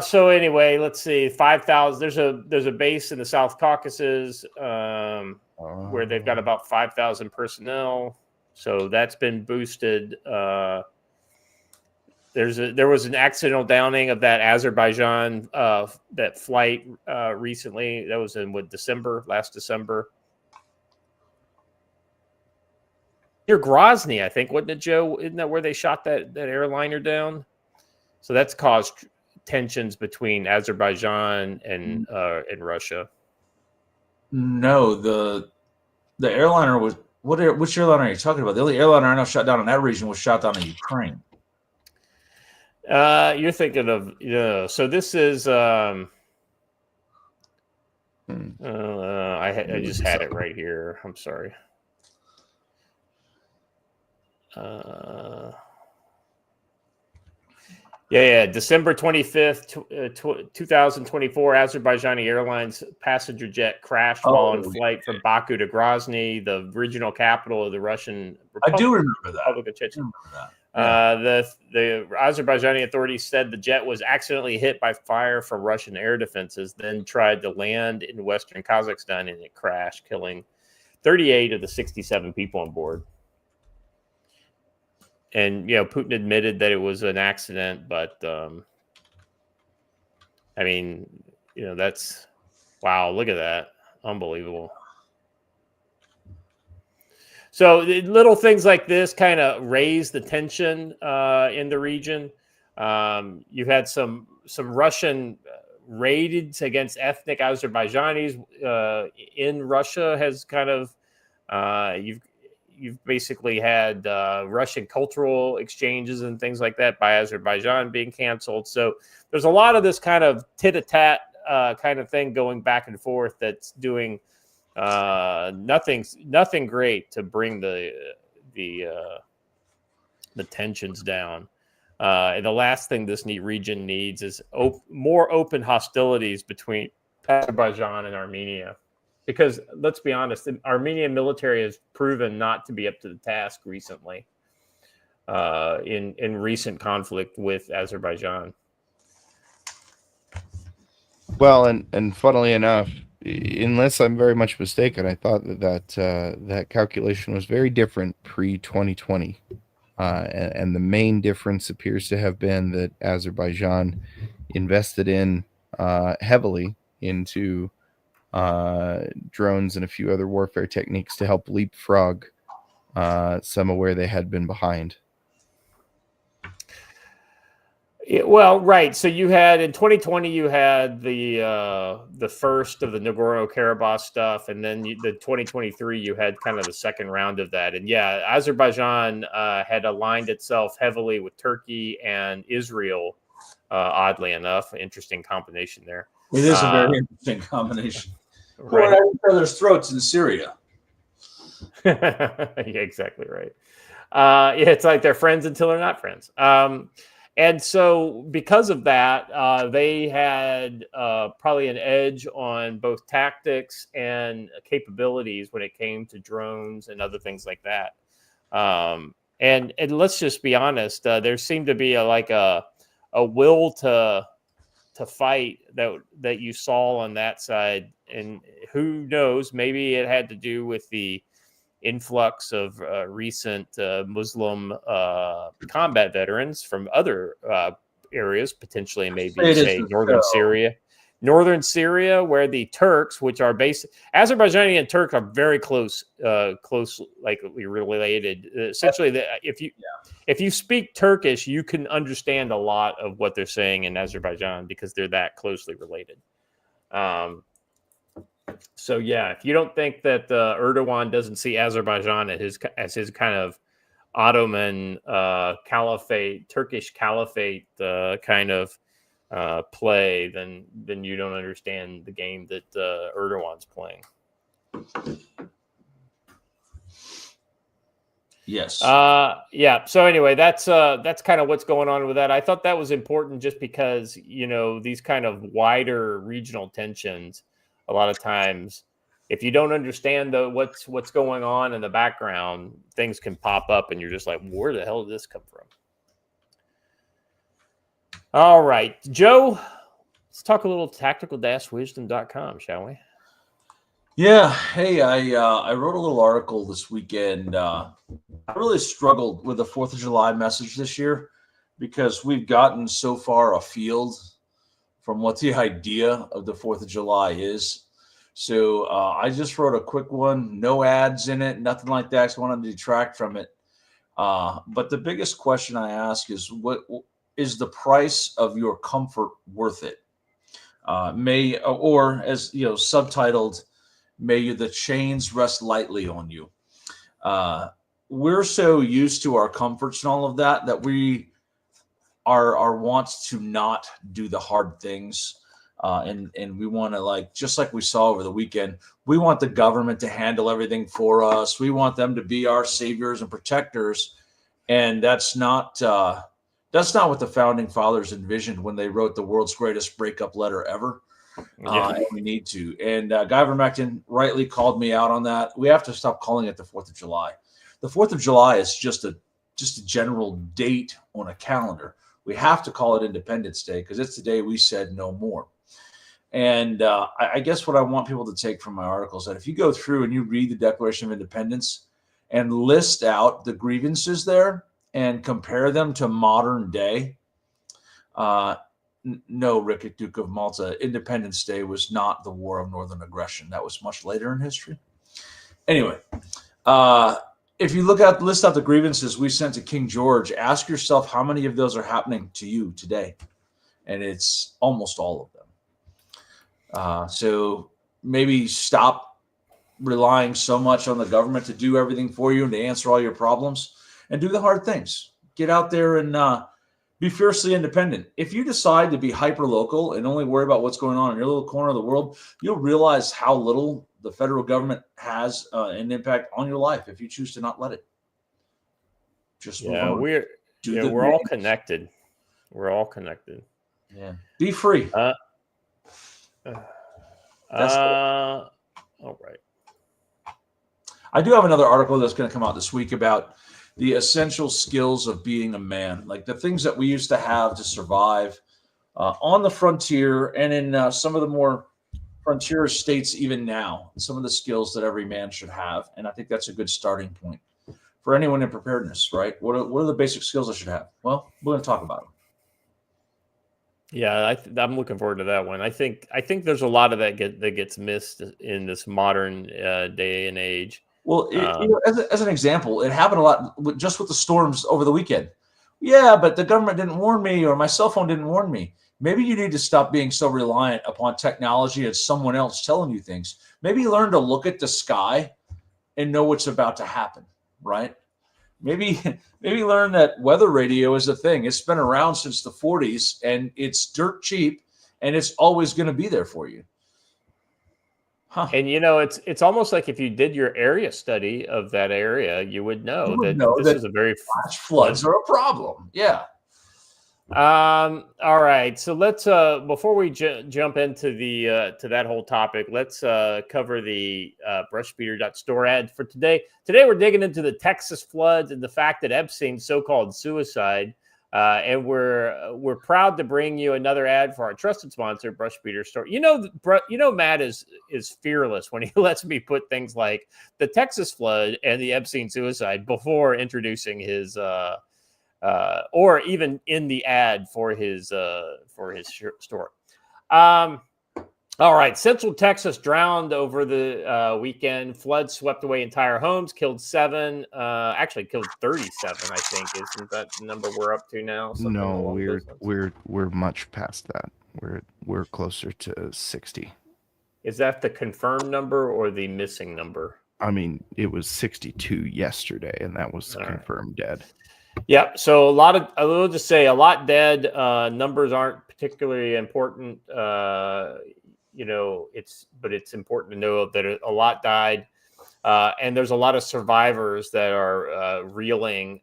So anyway, let's see. 5,000. There's a base in the South Caucasus where they've got about 5,000 personnel. So that's been boosted. There was an accidental downing of that Azerbaijan that flight recently. That was in last December. Near Grozny, I think, wasn't it, Joe? Isn't that where they shot that airliner down? So that's caused tensions between Azerbaijan and Russia. No, the airliner was which airliner are you talking about? The only airliner I know shot down in that region was shot down in Ukraine. You're thinking of so this is I just had it right here. I'm sorry. December 25th, 2024, Azerbaijani Airlines passenger jet crashed while on flight from Baku to Grozny, the regional capital of the Russian Republic. I do remember that. The Azerbaijani authorities said the jet was accidentally hit by fire from Russian air defenses, then tried to land in western Kazakhstan, and it crashed, killing 38 of the 67 people on board. And, Putin admitted that it was an accident, but, I mean, that's, wow, look at that. Unbelievable. So little things like this kind of raise the tension in the region. You've had some Russian raids against ethnic Azerbaijanis in Russia. Has kind of you've basically had Russian cultural exchanges and things like that by Azerbaijan being canceled. So there's a lot of this kind of tit-a-tat kind of thing going back and forth that's doing nothing great to bring the tensions down. And the last thing this region needs is more open hostilities between Azerbaijan and Armenia. Because let's be honest, the Armenian military has proven not to be up to the task recently in recent conflict with Azerbaijan. Well, and funnily enough, unless I'm very much mistaken, I thought that calculation was very different pre-2020. And the main difference appears to have been that Azerbaijan invested in heavily into drones and a few other warfare techniques to help leapfrog some of where they had been behind. Well, right. So you had in 2020, you had the first of the Nagorno-Karabakh stuff, and then the 2023, you had kind of the second round of that. And yeah, Azerbaijan had aligned itself heavily with Turkey and Israel. Oddly enough, interesting combination there. It is a very interesting combination. Right. We're at each other's throats in Syria. Yeah, exactly right. Yeah, it's like they're friends until they're not friends. And so because of that, they had probably an edge on both tactics and capabilities when it came to drones and other things like that. And let's just be honest, there seemed to be a will to fight that you saw on that side. And who knows, maybe it had to do with the influx of recent Muslim combat veterans from other areas, potentially maybe say northern Syria, where the Turks, which are based, Azerbaijani and Turk are very close, likely related. Essentially, if you speak Turkish, you can understand a lot of what they're saying in Azerbaijan because they're that closely related. So yeah, if you don't think that Erdogan doesn't see Azerbaijan as his kind of Ottoman caliphate, Turkish caliphate kind of play, then you don't understand the game that Erdogan's playing. Yes. Yeah. So anyway, that's kind of what's going on with that. I thought that was important just because these kind of wider regional tensions. A lot of times, if you don't understand what's going on in the background, things can pop up and you're just like, where the hell did this come from? All right, Joe, let's talk a little tactical-wisdom.com, shall we? Yeah. Hey, I wrote a little article this weekend. I really struggled with the 4th of July message this year because we've gotten so far afield from what the idea of the 4th of July is. So I just wrote a quick one, no ads in it, nothing like that. So I wanted to detract from it. But the biggest question I ask is, what is the price of your comfort worth it? Or as subtitled, may the chains rest lightly on you. We're so used to our comforts and all of that we are wants to not do the hard things. And we want to, just like we saw over the weekend, we want the government to handle everything for us. We want them to be our saviors and protectors. And that's not what the founding fathers envisioned when they wrote the world's greatest breakup letter ever. And we need to. And Guy Vermectin rightly called me out on that. We have to stop calling it the 4th of July. The 4th of July is just just a general date on a calendar. We have to call it Independence Day because it's the day we said no more. And I guess what I want people to take from my article is that if you go through and you read the Declaration of Independence and list out the grievances there and compare them to modern day, no, Rick, Duke of Malta, Independence Day was not the War of Northern Aggression. That was much later in history. Anyway, if you list out the grievances we sent to King George, ask yourself how many of those are happening to you today. And it's almost all of them. So maybe stop relying so much on the government to do everything for you and to answer all your problems, and do the hard things. Get out there and be fiercely independent. If you decide to be hyper local and only worry about what's going on in your little corner of the world, you'll realize how little the federal government has an impact on your life if you choose to not let it. We're all connected. We're all connected. Yeah. Be free. All right. I do have another article that's going to come out this week about the essential skills of being a man, like the things that we used to have to survive on the frontier and in some of the more frontier states even now, some of the skills that every man should have. And I think that's a good starting point for anyone in preparedness, right? What are the basic skills I should have? Well, we're going to talk about them. Yeah, I'm looking forward to that one. I think there's a lot of that gets missed in this modern day and age. Well, as an example, it happened a lot just with the storms over the weekend. Yeah, but the government didn't warn me, or my cell phone didn't warn me. Maybe you need to stop being so reliant upon technology and someone else telling you things. Maybe learn to look at the sky and know what's about to happen, right? Maybe learn that weather radio is a thing. It's been around since the 40s, and it's dirt cheap, and it's always going to be there for you. Huh. And it's almost like if you did your area study of that area, you would know that this is a very flash floods are a problem. Yeah. All right. So let's before we jump into the to that whole topic, let's cover the brushbeater.store ad for today. Today we're digging into the Texas floods and the fact that Epstein's so-called suicide. And we're proud to bring you another ad for our trusted sponsor, Brush Beater Store. Matt is fearless when he lets me put things like the Texas flood and the Epstein suicide before introducing his or even in the ad for his store. All right. Central Texas drowned over the weekend. Floods swept away entire homes, killed 7, actually killed 37, I think. Isn't that the number we're up to now? No, we're much past that. We're closer to 60. Is that the confirmed number or the missing number? I mean, it was 62 yesterday, and that was confirmed dead. Yeah, so I will just say a lot dead. Numbers aren't particularly important. It's important to know that a lot died, and there's a lot of survivors that are reeling.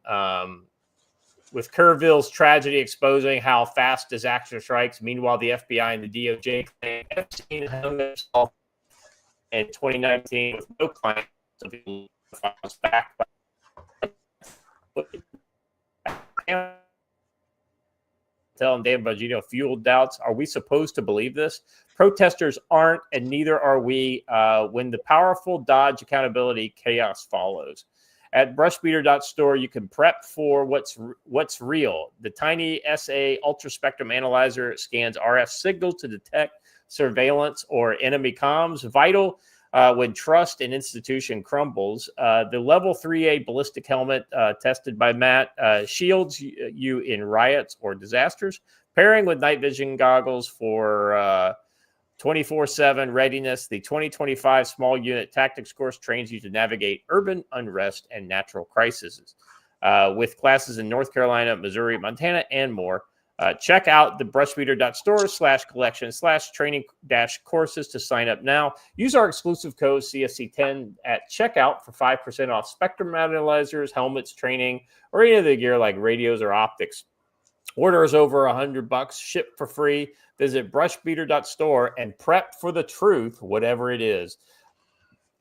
With Kerrville's tragedy exposing how fast disaster strikes. Meanwhile, the FBI and the DOJ claim Epstein hung himself in 2019 with no client files back. Telling David Bongino fueled doubts. Are we supposed to believe this? Protesters aren't, and neither are we. When the powerful dodge accountability, chaos follows. At brushbeater.store, you can prep for what's real. The tiny SA Ultra Spectrum Analyzer scans RF signals to detect surveillance or enemy comms. Vital when trust in institution crumbles. The level 3A ballistic helmet tested by Matt shields you in riots or disasters, pairing with night vision goggles for 24/7 readiness. The 2025 Small Unit Tactics course trains you to navigate urban unrest and natural crises with classes in North Carolina, Missouri, Montana, and more. Check out the brushbeater.store/collection/training-courses to sign up now. Use our exclusive code CSC10 at checkout for 5% off spectrum analyzers, helmets, training, or any of the gear like radios or optics. Orders over $100, ship for free. Visit brushbeater.store and prep for the truth, whatever it is.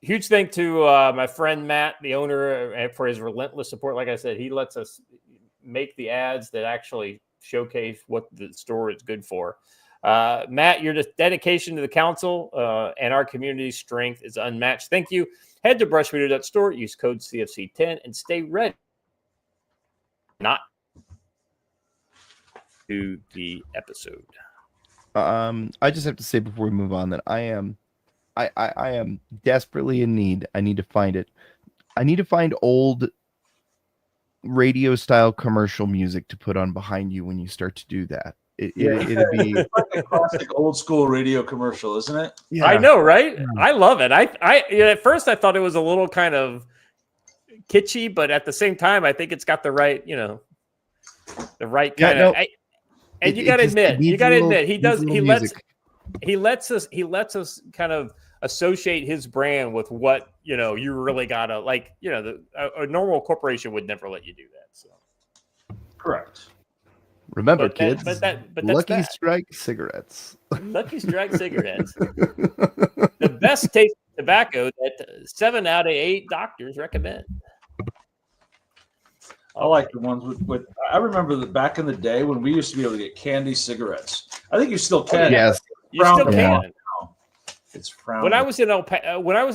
huge thank to my friend Matt, the owner, for his relentless support. Like I said, he lets us make the ads that actually showcase what the store is good for. Matt, your dedication to the council and our community's strength is unmatched. Thank you. Head to brushmeter.store, use code CFC10, and stay ready. Not to the episode. I just have to say before we move on that I am desperately in need. I need to find it. I need to find old radio style commercial music to put on behind you when you start to do that. It'd be like a classic old school radio commercial, isn't it? Yeah. I know, right? I love it. At first I thought it was a little kind of kitschy, but at the same time, I think it's got the right, the right kind of. And you got to admit, he lets us kind of associate his brand with what you really gotta like. A normal corporation would never let you do that. So correct. Remember, kids. But that's Lucky Strike cigarettes. Lucky Strike cigarettes. The best tasting tobacco that 7 out of 8 doctors recommend. I like the ones with I remember that back in the day when we used to be able to get candy cigarettes. I think you still can. Yes. You still can. It's frowned. When I was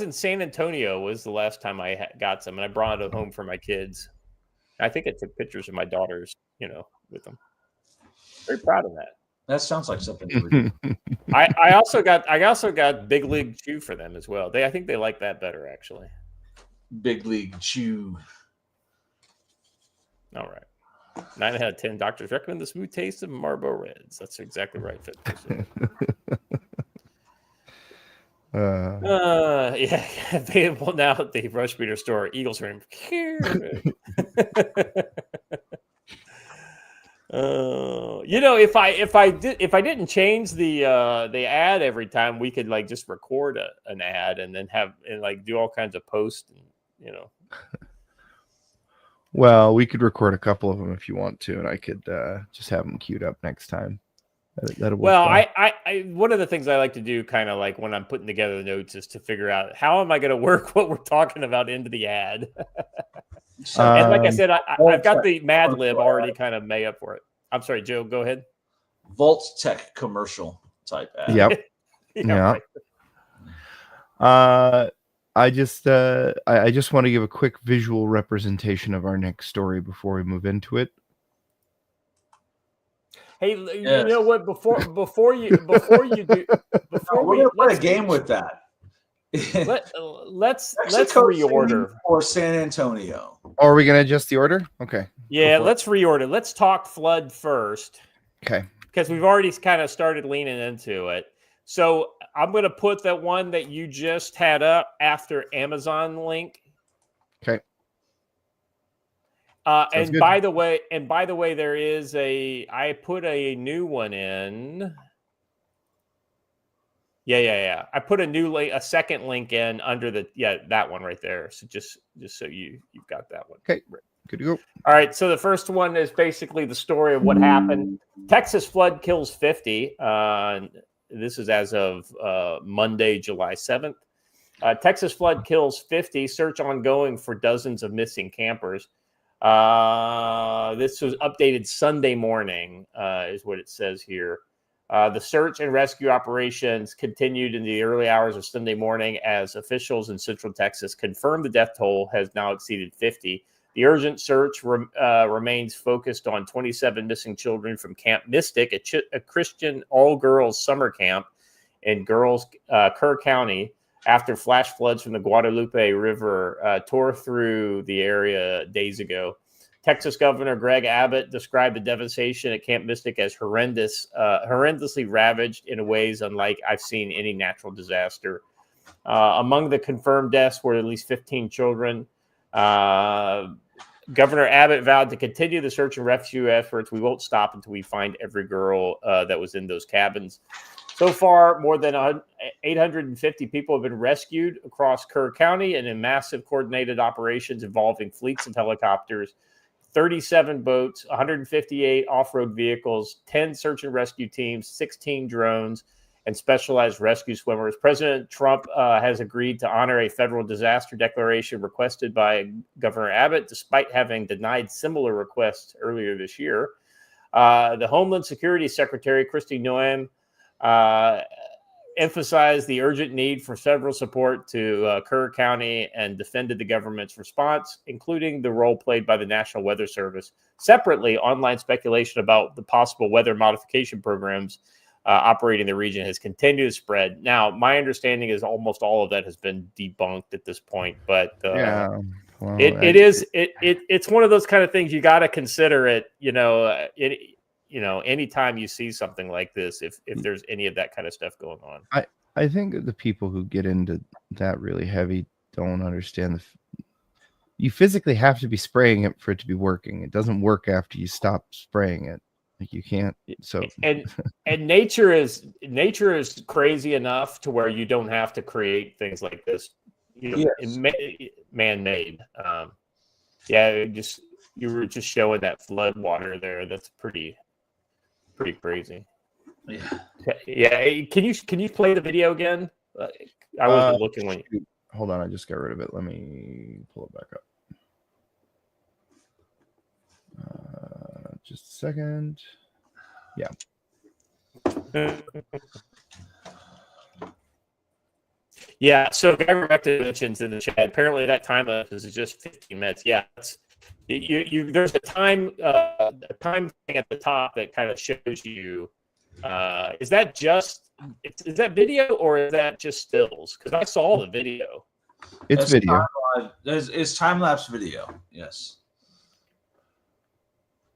in San Antonio was the last time I got some, and I brought it home for my kids. I think I took pictures of my daughters, with them. Very proud of that. That sounds like something you would do. I also got Big League Chew for them as well. I think they like that better, actually. Big League Chew. All right. 9 out of 10 doctors recommend the smooth taste of Marlboro Reds. That's exactly right, Fit. Yeah, available now at the Brush Meter store. Eagles Rim. If I didn't change the ad every time, we could like just record an ad and then do all kinds of posts and Well, we could record a couple of them if you want to, and I could just have them queued up next time. Well, I one of the things I like to do, kind of like when I'm putting together the notes, is to figure out how am I going to work what we're talking about into the ad. And like I said, I've got the Mad Lib already kind of made up for it. I'm sorry, Joe. Go ahead. Vault Tech commercial type ad. Yep. Yeah. Right. I just want to give a quick visual representation of our next story before we move into it. Hey, yes. You know what? Before we play a game with that. let's reorder for San Antonio. Or are we going to adjust the order? Okay. Yeah, let's reorder. Let's talk flood first. Okay. Because we've already kind of started leaning into it. So I'm going to put that one that you just had up after Amazon link. Okay. And good. by the way, there is I put a new one in. Yeah. I put a second link in under that one right there. So just so you've got that one. Okay. Good to go. All right. So the first one is basically the story of what happened. Texas flood kills 50. This is as of Monday, July 7th. Texas flood kills 50. Search ongoing for dozens of missing campers. This was updated Sunday morning, is what it says here. The search and rescue operations continued in the early hours of Sunday morning as officials in Central Texas confirmed the death toll has now exceeded 50. The urgent search remains focused on 27 missing children from Camp Mystic, a Christian all-girls summer camp in Kerr County, after flash floods from the Guadalupe River tore through the area days ago. Texas Governor Greg Abbott described the devastation at Camp Mystic as horrendously ravaged in ways unlike I've seen any natural disaster. Among the confirmed deaths were at least 15 children. Governor Abbott vowed to continue the search and rescue efforts. We won't stop until we find every girl that was in those cabins. So far, more than 850 people have been rescued across Kerr County and in massive coordinated operations involving fleets of helicopters, 37 boats, 158 off-road vehicles, 10 search and rescue teams, 16 drones, and specialized rescue swimmers. President Trump has agreed to honor a federal disaster declaration requested by Governor Abbott, despite having denied similar requests earlier this year. The Homeland Security Secretary, Kristi Noem, emphasized the urgent need for federal support to Kerr County and defended the government's response, including the role played by the National Weather Service. Separately, online speculation about the possible weather modification programs operating in the region has continued to spread. Now, my understanding is almost all of that has been debunked at this point, but Yeah. Well, it's one of those kind of things you got to consider it. Anytime you see something like this, if there's any of that kind of stuff going on. I think that the people who get into that really heavy don't understand you physically have to be spraying it for it to be working. It doesn't work after you stop spraying it. Like you can't. So and nature is crazy enough to where you don't have to create things like this. Man-made. You were just showing that flood water there. That's pretty crazy. Yeah. Can you play the video again? I wasn't looking when you... Hold on, I just got rid of it. Let me pull it back up. Just a second. Yeah. Yeah, so Guy Rebecca mentions in the chat, apparently that time is just 15 minutes. Yeah, there's a time thing at the top that kind of shows you. Is that video or is that just stills? Because I saw the video. It's video. It's time-lapse video, yes.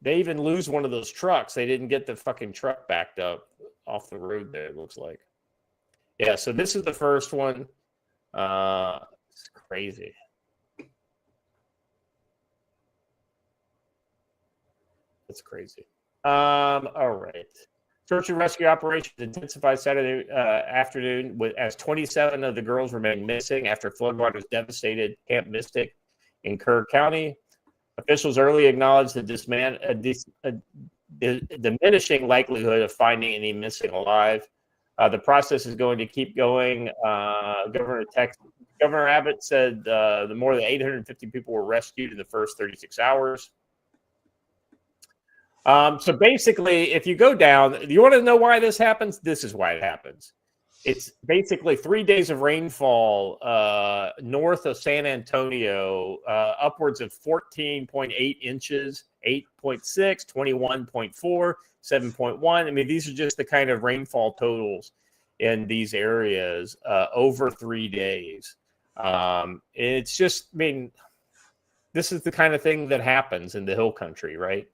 They even lose one of those trucks. They didn't get the fucking truck backed up off the road there, it looks like. Yeah, so this is the first one. It's crazy. That's crazy. All right. Search and rescue operations intensified Saturday afternoon as 27 of the girls remain missing after floodwaters devastated Camp Mystic in Kerr County. Officials early acknowledged the diminishing likelihood of finding any missing alive. The process is going to keep going. Governor Abbott said the more than 850 people were rescued in the first 36 hours. So basically, if you go down, you want to know why this happens? This is why it happens. It's basically 3 days of rainfall north of San Antonio, upwards of 14.8 inches, 8.6, 21.4, 7.1. I mean, these are just the kind of rainfall totals in these areas over 3 days. It's just, I mean, this is the kind of thing that happens in the hill country, right?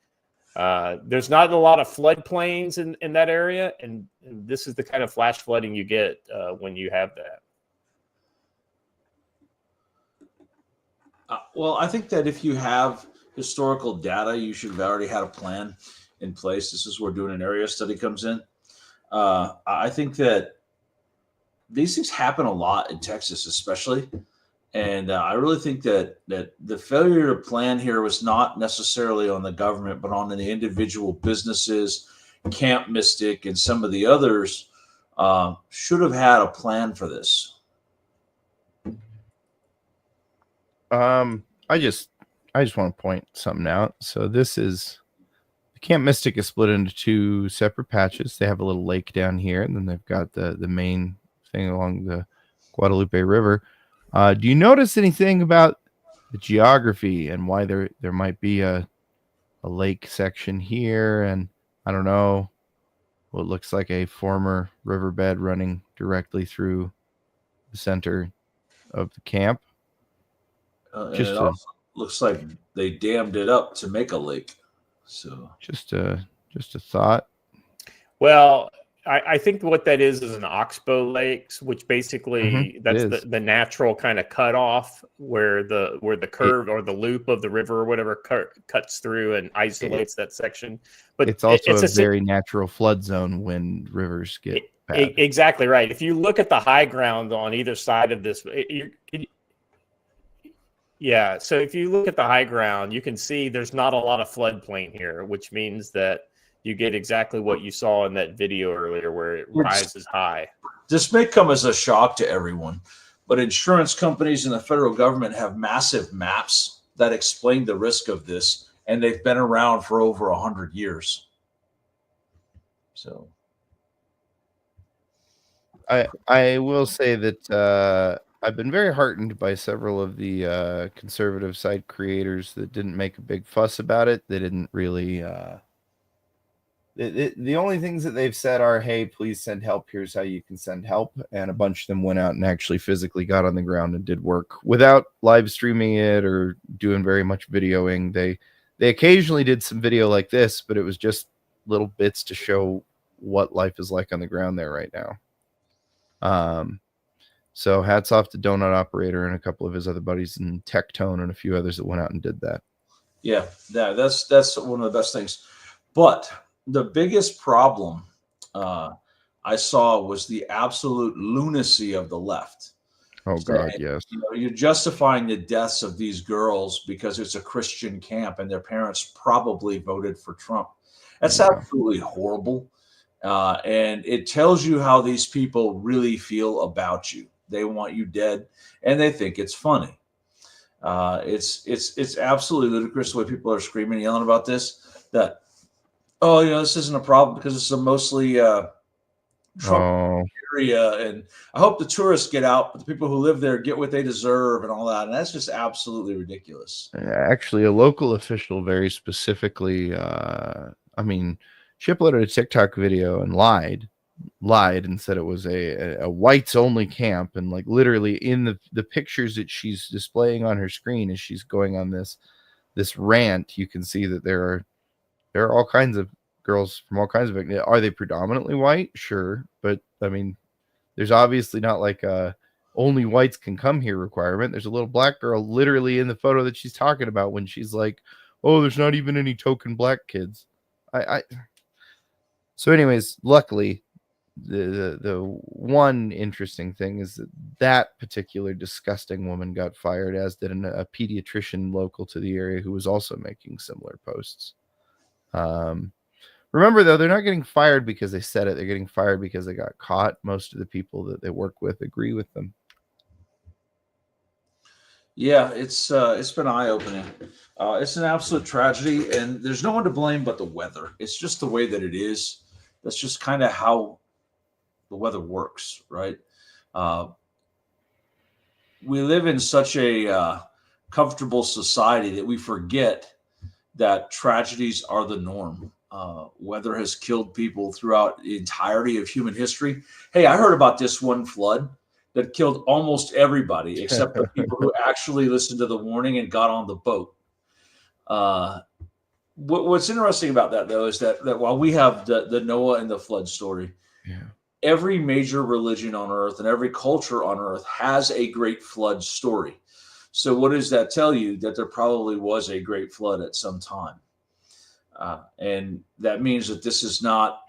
There's not a lot of floodplains in that area, and this is the kind of flash flooding you get when you have that. Well, I think that if you have historical data, you should have already had a plan in place. This is where doing an area study comes in. I think that these things happen a lot in Texas, especially. And I really think that the failure to plan here was not necessarily on the government, but on the individual businesses, Camp Mystic, and some of the others should have had a plan for this. I just want to point something out. So this is Camp Mystic is split into two separate patches. They have a little lake down here, and then they've got the main thing along the Guadalupe River. Do you notice anything about the geography and why there might be a lake section here, and I don't know, what looks like a former riverbed running directly through the center of the camp? It also looks like they dammed it up to make a lake. So just a thought. Well, I think what that is an oxbow lakes, which basically that's the natural kind of cutoff where the curve or the loop of the river or whatever cuts through and isolates that section. But it's also a very natural flood zone when rivers get bad. Exactly right. If you look at the high ground on either side of this, yeah. So if you look at the high ground, you can see there's not a lot of floodplain here, which means that you get exactly what you saw in that video earlier, where it rises high. This may come as a shock to everyone, but insurance companies and the federal government have massive maps that explain the risk of this, and they've been around for over 100 years. So I will say that I've been very heartened by several of the conservative site creators that didn't make a big fuss about it. They didn't really. The only things that they've said are, "Hey, please send help. Here's how you can send help." And a bunch of them went out and actually physically got on the ground and did work without live streaming it or doing very much videoing. They occasionally did some video like this, but it was just little bits to show what life is like on the ground there right now. So hats off to Donut Operator and a couple of his other buddies and Tectone and a few others that went out and did that. Yeah, that's one of the best things. But the biggest problem I saw was the absolute lunacy of the left. Oh God, yes. You're justifying the deaths of these girls because it's a Christian camp and their parents probably voted for Trump. That's absolutely horrible. And it tells you how these people really feel about you. They want you dead, and they think it's funny. It's absolutely ludicrous the way people are screaming and yelling about this. That, this isn't a problem because it's a mostly Trump area, and I hope the tourists get out, but the people who live there get what they deserve and all that. And that's just absolutely ridiculous. Actually, a local official very specifically, she uploaded a TikTok video and lied and said it was a whites only camp, and like literally in the pictures that she's displaying on her screen as she's going on this rant, you can see that there are all kinds of girls from all kinds of. Are they predominantly white? Sure, but I mean, there's obviously not like a only whites can come here requirement. There's a little black girl literally in the photo that she's talking about when she's like, "Oh, there's not even any token black kids." So anyways, luckily, the one interesting thing is that particular disgusting woman got fired, as did a pediatrician local to the area who was also making similar posts. Remember, though, they're not getting fired because they said it. They're getting fired because they got caught. Most of the people that they work with agree with them. Yeah, it's been eye-opening. It's an absolute tragedy, and there's no one to blame but the weather. It's just the way that it is. That's just kind of how the weather works, right? We live in such a comfortable society that we forget that tragedies are the norm. Weather has killed people throughout the entirety of human history. Hey, I heard about this one flood that killed almost everybody except the people who actually listened to the warning and got on the boat. What's interesting about that, though, is that while we have the Noah and the flood story, every major religion on earth and every culture on earth has a great flood story. So what does that tell you? That there probably was a great flood at some time. And that means that it's not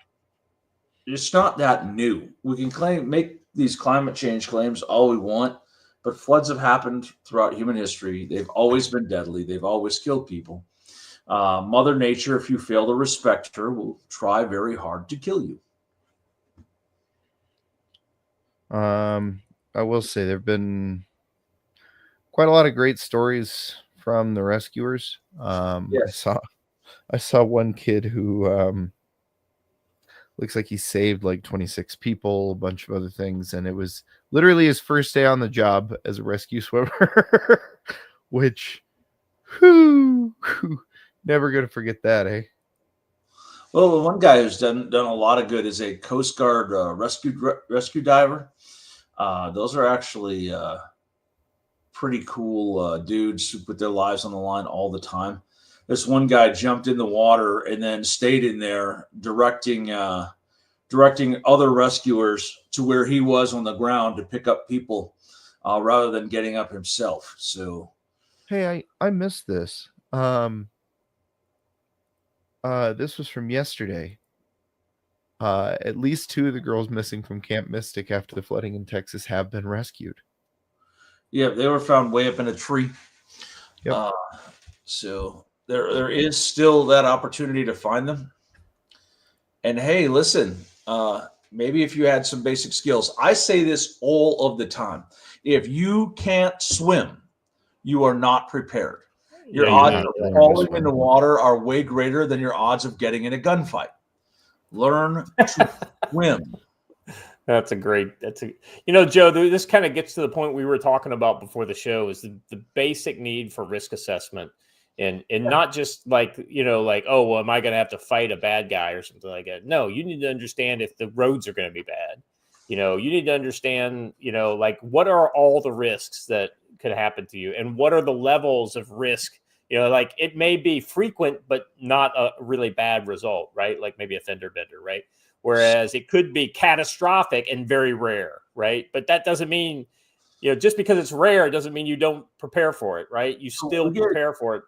that new. We can make these climate change claims all we want, but floods have happened throughout human history. They've always been deadly. They've always killed people. Mother Nature, if you fail to respect her, will try very hard to kill you. I will say there have been quite a lot of great stories from the rescuers. Yes. I saw one kid who looks like he saved like 26 people, a bunch of other things, and it was literally his first day on the job as a rescue swimmer, which, never gonna forget that, eh? Well, one guy who's done a lot of good is a Coast Guard rescue diver. Those are actually pretty cool dudes who put their lives on the line all the time. This one guy jumped in the water and then stayed in there directing other rescuers to where he was on the ground to pick up people rather than getting up himself. So, hey, I missed this. This was from yesterday. At least 2 of the girls missing from Camp Mystic after the flooding in Texas have been rescued. Yeah, they were found way up in a tree. Yep. So there is still that opportunity to find them. And hey, listen, maybe if you had some basic skills, I say this all of the time. If you can't swim, you are not prepared. Your Yeah, you're odds not. of learning to falling swim. in the water are way greater than your odds of getting in a gunfight. Learn to swim. That's a great. Joe. This kind of gets to the point we were talking about before the show is the basic need for risk assessment, and not just like oh, well, am I going to have to fight a bad guy or something like that? No, you need to understand if the roads are going to be bad. You need to understand like what are all the risks that could happen to you, and what are the levels of risk. Like it may be frequent, but not a really bad result, right? Like maybe a fender bender, right? Whereas it could be catastrophic and very rare, right? But that doesn't mean, just because it's rare, doesn't mean you don't prepare for it, right? You still prepare for it.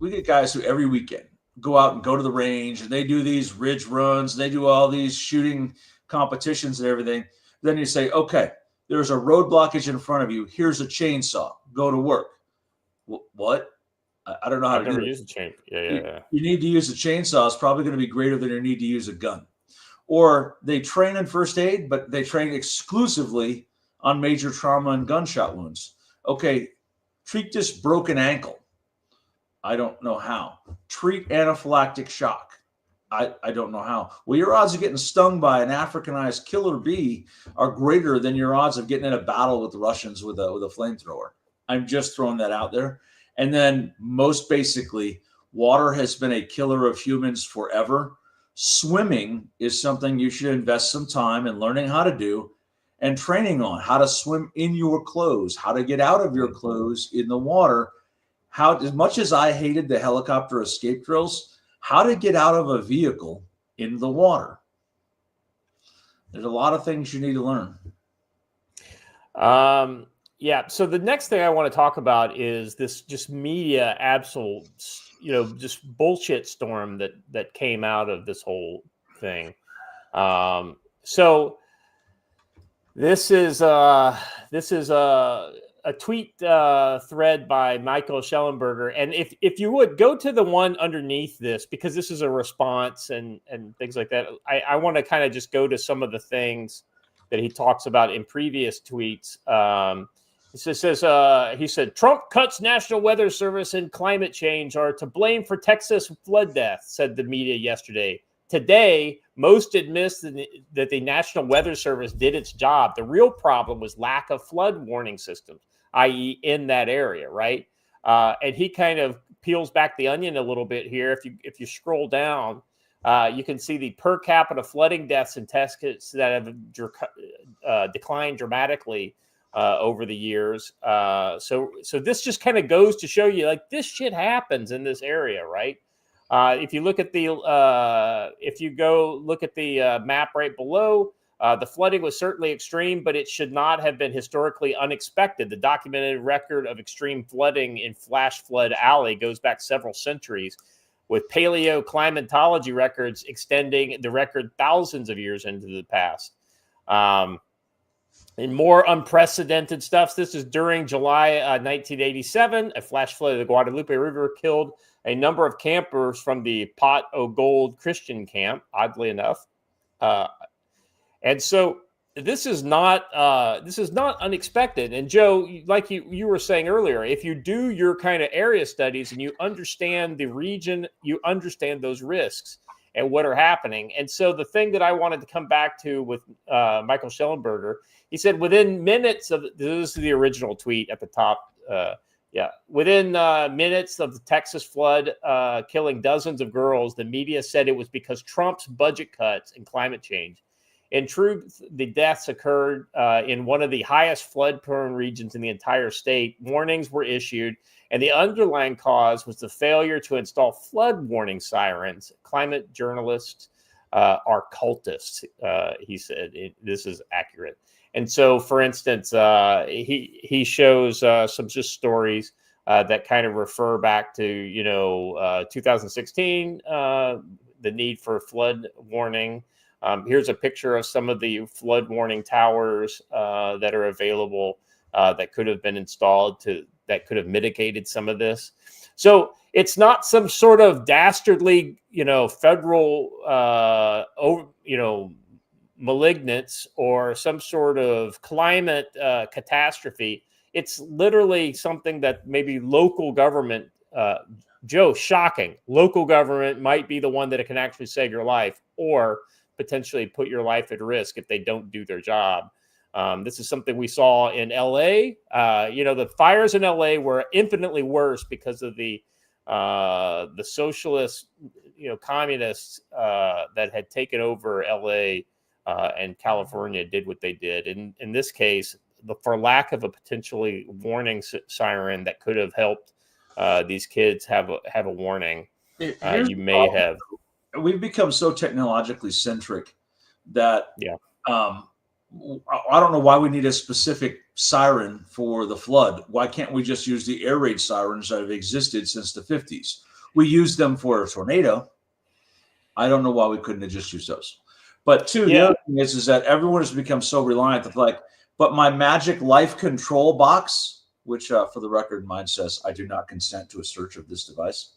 We get guys who every weekend go out and go to the range, and they do these ridge runs, and they do all these shooting competitions and everything. Then you say, okay, there's a road blockage in front of you. Here's a chainsaw. Go to work. What? I don't know how I've to do never it. used a chain. Yeah. You need to use a chainsaw. It's probably going to be greater than your need to use a gun. Or they train in first aid, but they train exclusively on major trauma and gunshot wounds. Okay, treat this broken ankle. I don't know how. Treat anaphylactic shock. I don't know how. Well, your odds of getting stung by an Africanized killer bee are greater than your odds of getting in a battle with the Russians with a flamethrower. I'm just throwing that out there. And then most basically, water has been a killer of humans forever. Swimming is something you should invest some time in learning how to do and training on how to swim in your clothes, how to get out of your clothes in the water. How, as much as I hated the helicopter escape drills, how to get out of a vehicle in the water. There's a lot of things you need to learn. Yeah. So the next thing I want to talk about is this just media absolute, just bullshit storm that came out of this whole thing. So this is a tweet thread by Michael Schellenberger, and if you would go to the one underneath this, because this is a response and things like that. I want to kind of just go to some of the things that he talks about in previous tweets. He said, Trump cuts National Weather Service and climate change are to blame for Texas flood deaths, said the media yesterday. Today, most admits that the National Weather Service did its job. The real problem was lack of flood warning systems, i.e. in that area, right? And he kind of peels back the onion a little bit here. If you scroll down, you can see the per capita flooding deaths in Texas that have declined dramatically over the years. So this just kind of goes to show you, like, this shit happens in this area, right? If you look at if you go look at the map right below, the flooding was certainly extreme, but it should not have been historically unexpected. The documented record of extreme flooding in Flash Flood Alley goes back several centuries, with paleoclimatology records extending the record thousands of years into the past. In more unprecedented stuff, this is during July 1987. A flash flood of the Guadalupe River killed a number of campers from the Pot o' Gold Christian camp, oddly enough. And so this is not unexpected. And Joe, like you were saying earlier, if you do your kind of area studies and you understand the region, you understand those risks and what are happening. And so the thing that I wanted to come back to with Michael Schellenberger, he said within minutes of this is the original tweet at the top. Within minutes of the Texas flood killing dozens of girls, the media said it was because Trump's budget cuts and climate change. In truth, the deaths occurred in one of the highest flood-prone regions in the entire state. Warnings were issued, and the underlying cause was the failure to install flood warning sirens. Climate journalists are cultists, he said. This is accurate. And so, for instance, he shows some just stories that kind of refer back to, 2016, the need for flood warning. Here's a picture of some of the flood warning towers that are available that could have been installed to that could have mitigated some of this. So it's not some sort of dastardly, federal, malignance or some sort of climate catastrophe. It's literally something that maybe local government, Joe, shocking. Local government might be the one that can actually save your life or potentially put your life at risk if they don't do their job. This is something we saw in LA. The fires in LA were infinitely worse because of the socialist, communists that had taken over LA and California did what they did. In this case, for lack of a potentially warning siren that could have helped these kids have a warning, you may have. We've become so technologically centric that I don't know why we need a specific siren for the flood. Why can't we just use the air raid sirens that have existed since the 50s? We use them for a tornado. I don't know why we couldn't have just used those. But the other thing is that everyone has become so reliant that but my magic life control box, which for the record, mine says I do not consent to a search of this device.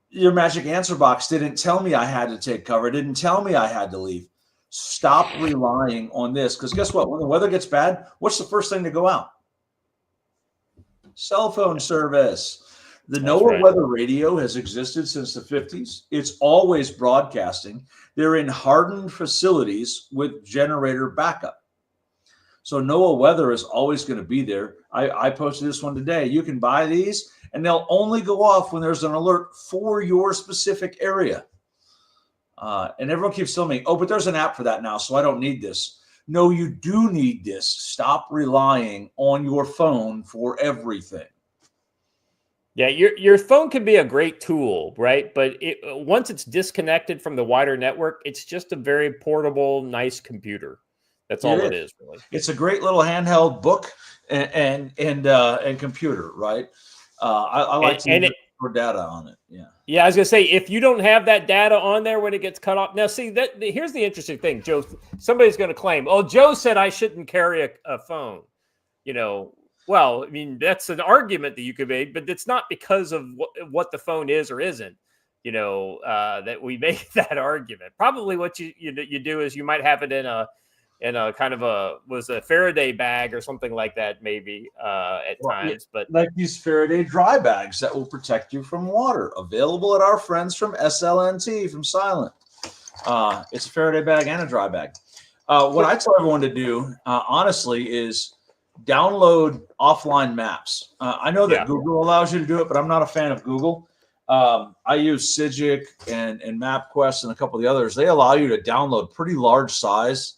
Your magic answer box didn't tell me I had to take cover. It didn't tell me I had to leave. Stop relying on this, because guess what? When the weather gets bad, what's the first thing to go out? Cell phone service. The NOAA weather radio has existed since the 50s. It's always broadcasting. They're in hardened facilities with generator backup. So NOAA weather is always going to be there. I posted this one today. You can buy these, and they'll only go off when there's an alert for your specific area. And everyone keeps telling me, oh, but there's an app for that now, so I don't need this. No, you do need this. Stop relying on your phone for everything. Yeah, your phone can be a great tool, right? But once it's disconnected from the wider network, it's just a very portable, nice computer. That's all it is, really. It's a great little handheld book and computer, right? I like to use for data on it. Yeah. Yeah, I was gonna say, if you don't have that data on there when it gets cut off. Now, see, here's the interesting thing, Joe. Somebody's going to claim, "Oh, Joe said I shouldn't carry a phone." Well, I mean, that's an argument that you could make, but it's not because of what the phone is or isn't. That we make that argument. Probably what you do is you might have it in a kind of a Faraday bag or something like that, maybe at times. But like these Faraday dry bags that will protect you from water, available at our friends from SLNT from Silent. It's a Faraday bag and a dry bag. What I tell everyone to do, honestly, is download offline maps. I know that Google allows you to do it, but I'm not a fan of Google. I use Sigic and MapQuest and a couple of the others. They allow you to download pretty large size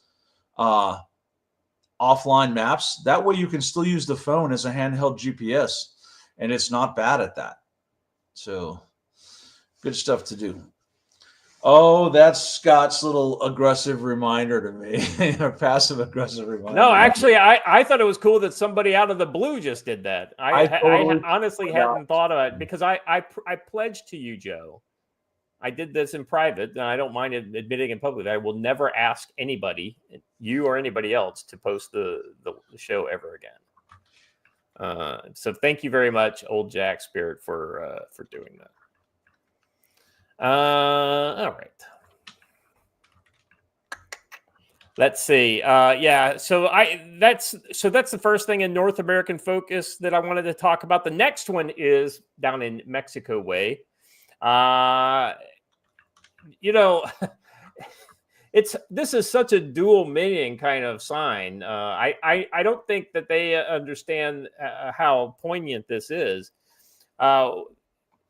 offline maps. That way you can still use the phone as a handheld GPS, and it's not bad at that. So good stuff to do. Oh, that's Scott's little aggressive reminder to me, or passive aggressive reminder. No, actually, I thought it was cool that somebody out of the blue just did that. I honestly hadn't thought of it, because I pledged to you, Joe. I did this in private, and I don't mind admitting in public that I will never ask anybody, you or anybody else, to post the show ever again. So thank you very much, Old Jack Spirit, for doing that. All right. Let's see. So that's the first thing in North American focus that I wanted to talk about. The next one is down in Mexico way. This is such a dual meaning kind of sign. I don't think that they understand how poignant this is.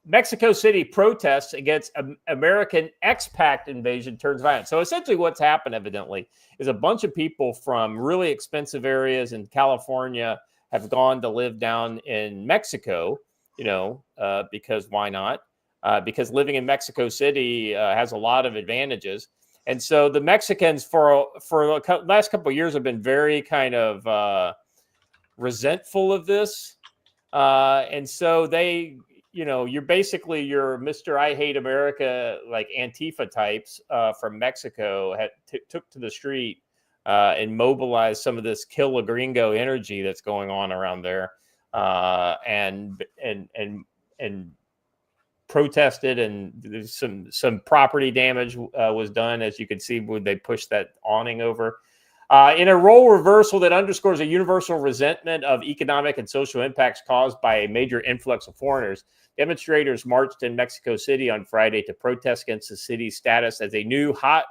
Mexico City protests against American expat invasion turns violent. So essentially what's happened, evidently, is a bunch of people from really expensive areas in California have gone to live down in Mexico, because why not? Because living in Mexico City has a lot of advantages. And so the Mexicans for the last couple of years have been very kind of resentful of this. And so they... you're basically your Mr. I Hate America, like Antifa types from Mexico took to the street and mobilize some of this kill a gringo energy that's going on around there, and protested, and there's some property damage was done, as you can see when they pushed that awning over. In a role reversal that underscores a universal resentment of economic and social impacts caused by a major influx of foreigners, demonstrators marched in Mexico City on Friday to protest against the city's status as a new hot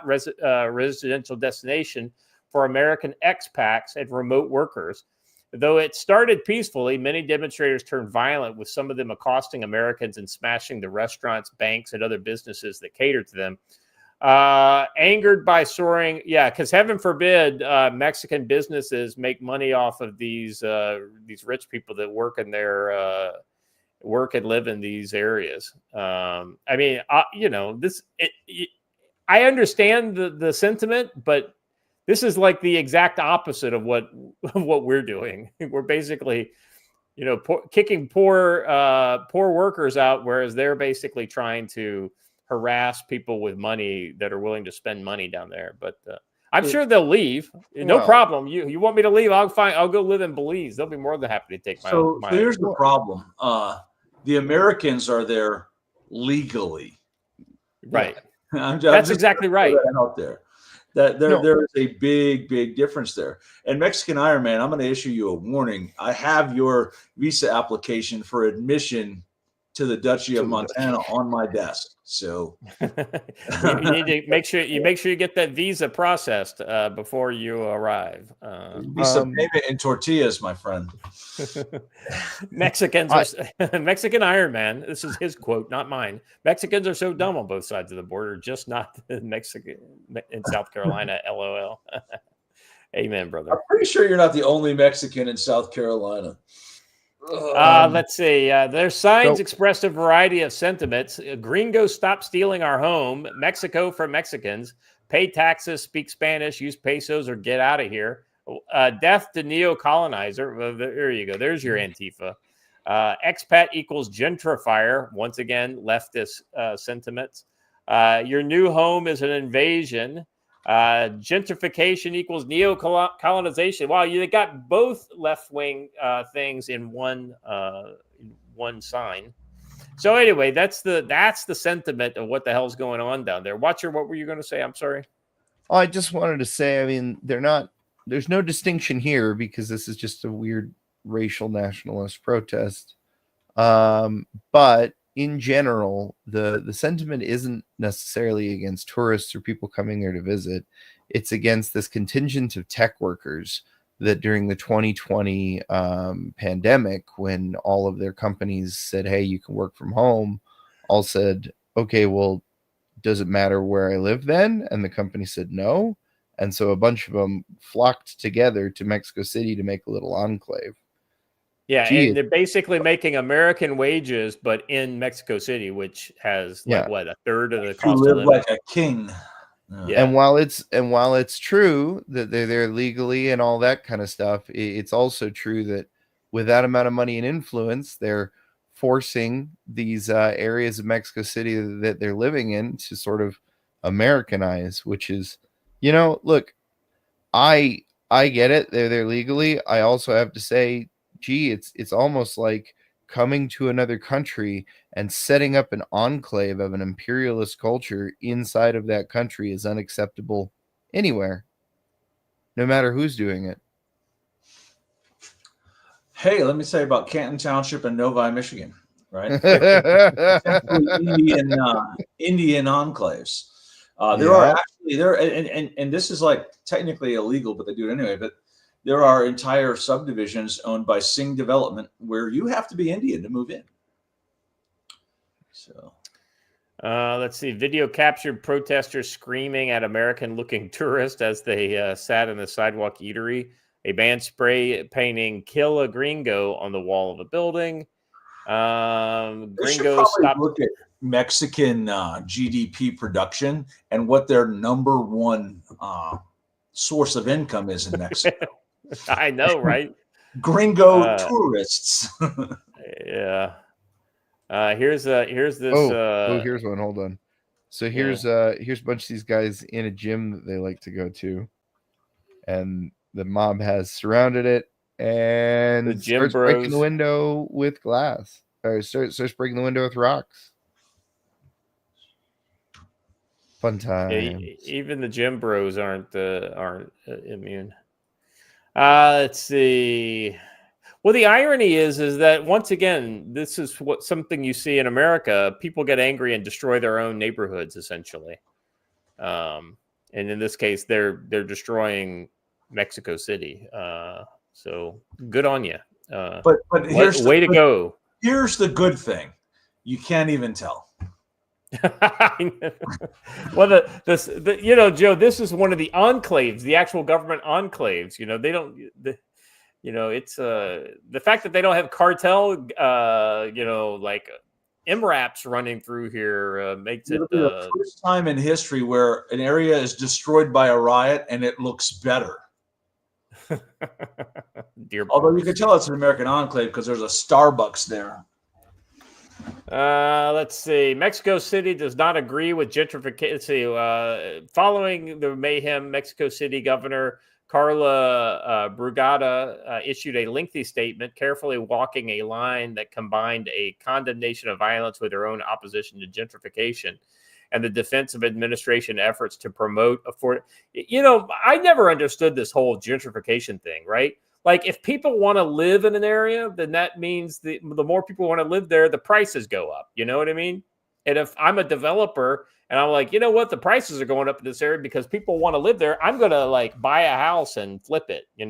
residential destination for American expats and remote workers. Though it started peacefully, many demonstrators turned violent, with some of them accosting Americans and smashing the restaurants, banks, and other businesses that cater to them. Angered by soaring, because heaven forbid Mexican businesses make money off of these rich people that work and live in these areas. I understand the sentiment, but this is like the exact opposite of what we're doing. We're basically, kicking poor workers out, whereas they're basically trying to harass people with money that are willing to spend money down there. But I'm sure they'll leave. No problem. You want me to leave? I'll go live in Belize. They'll be more than happy to take my. So here's the problem. The Americans are there legally. Right. That's exactly right. Out there. There is a big difference there. And Mexican Iron Man, I'm going to issue you a warning. I have your visa application for admission to the Duchy of Montana on my desk. So you need to make sure you get that visa processed before you arrive. Be some payment in tortillas, my friend. Mexican Iron Man. This is his quote, not mine. Mexicans are so dumb on both sides of the border, just not Mexican in South Carolina. LOL. Amen, brother. I'm pretty sure you're not the only Mexican in South Carolina. Let's see. Their signs expressed a variety of sentiments. Gringos, stop stealing our home. Mexico for Mexicans. Pay taxes, speak Spanish, use pesos, or get out of here. Death to neo-colonizer. Well, there you go. There's your Antifa. Expat equals gentrifier. Once again, leftist sentiments. Your new home is an invasion. Gentrification equals neo-colonization. Wow, you got both left-wing things in one sign. So anyway, that's the sentiment of what the hell's going on down there. Watcher, what were you going to say? I'm sorry. I just wanted to say, I mean, there's no distinction here because this is just a weird racial nationalist protest. But in general, the sentiment isn't necessarily against tourists or people coming there to visit. It's against this contingent of tech workers that during the 2020 pandemic, when all of their companies said, hey, you can work from home, all said, okay, well, does it matter where I live then? And the company said no. And so a bunch of them flocked together to Mexico City to make a little enclave. Yeah, and they're basically making American wages, but in Mexico City, which has a third of the cost live of living. Like a king. Yeah. And while it's true that they're there legally and all that kind of stuff, it's also true that with that amount of money and influence, they're forcing these areas of Mexico City that they're living in to sort of Americanize, which is, look, I get it. They're there legally. I also have to say, gee, it's almost like coming to another country and setting up an enclave of an imperialist culture inside of that country is unacceptable anywhere, no matter who's doing it. Hey, let me say about Canton Township and Novi, Michigan, right? Indian enclaves. There are actually and this is like technically illegal, but they do it anyway. But there are entire subdivisions owned by Singh Development where you have to be Indian to move in. So, let's see. Video captured protesters screaming at American-looking tourists as they sat in the sidewalk eatery. A band spray painting "Kill a Gringo" on the wall of a building. Gringos stopped. Look at Mexican GDP production and what their number one source of income is in Mexico. I know, right? Gringo tourists. Yeah. Here's this. Here's one. Hold on. So here's a bunch of these guys in a gym that they like to go to. and the mob has surrounded it and The gym starts breaking the bros. window with glass, or starts breaking the window with rocks. Fun times. Even the gym bros aren't immune. Let's see. Well, the irony is that once again, this is something you see in America. People get angry and destroy their own neighborhoods, essentially. And in this case, they're destroying Mexico City. So good on you. But here's way to go. Here's the good thing: you can't even tell. Well, Joe, this is one of the enclaves, the actual government enclaves. They don't. It's the fact that they don't have cartel, like MRAPs running through here makes it the first time in history where an area is destroyed by a riot and it looks better. Although you can tell it's an American enclave because there's a Starbucks there. Let's see. Mexico City does not agree with gentrification. Let's see. Following the mayhem, Mexico City Governor Carla Brugada issued a lengthy statement, carefully walking a line that combined a condemnation of violence with her own opposition to gentrification and the defense of administration efforts to promote I never understood this whole gentrification thing, right? Like, if people want to live in an area, then that means the more people want to live there, the prices go up. You know what I mean? And if I'm a developer and I'm like, you know what, the prices are going up in this area because people want to live there, I'm going to like buy a house and flip it. I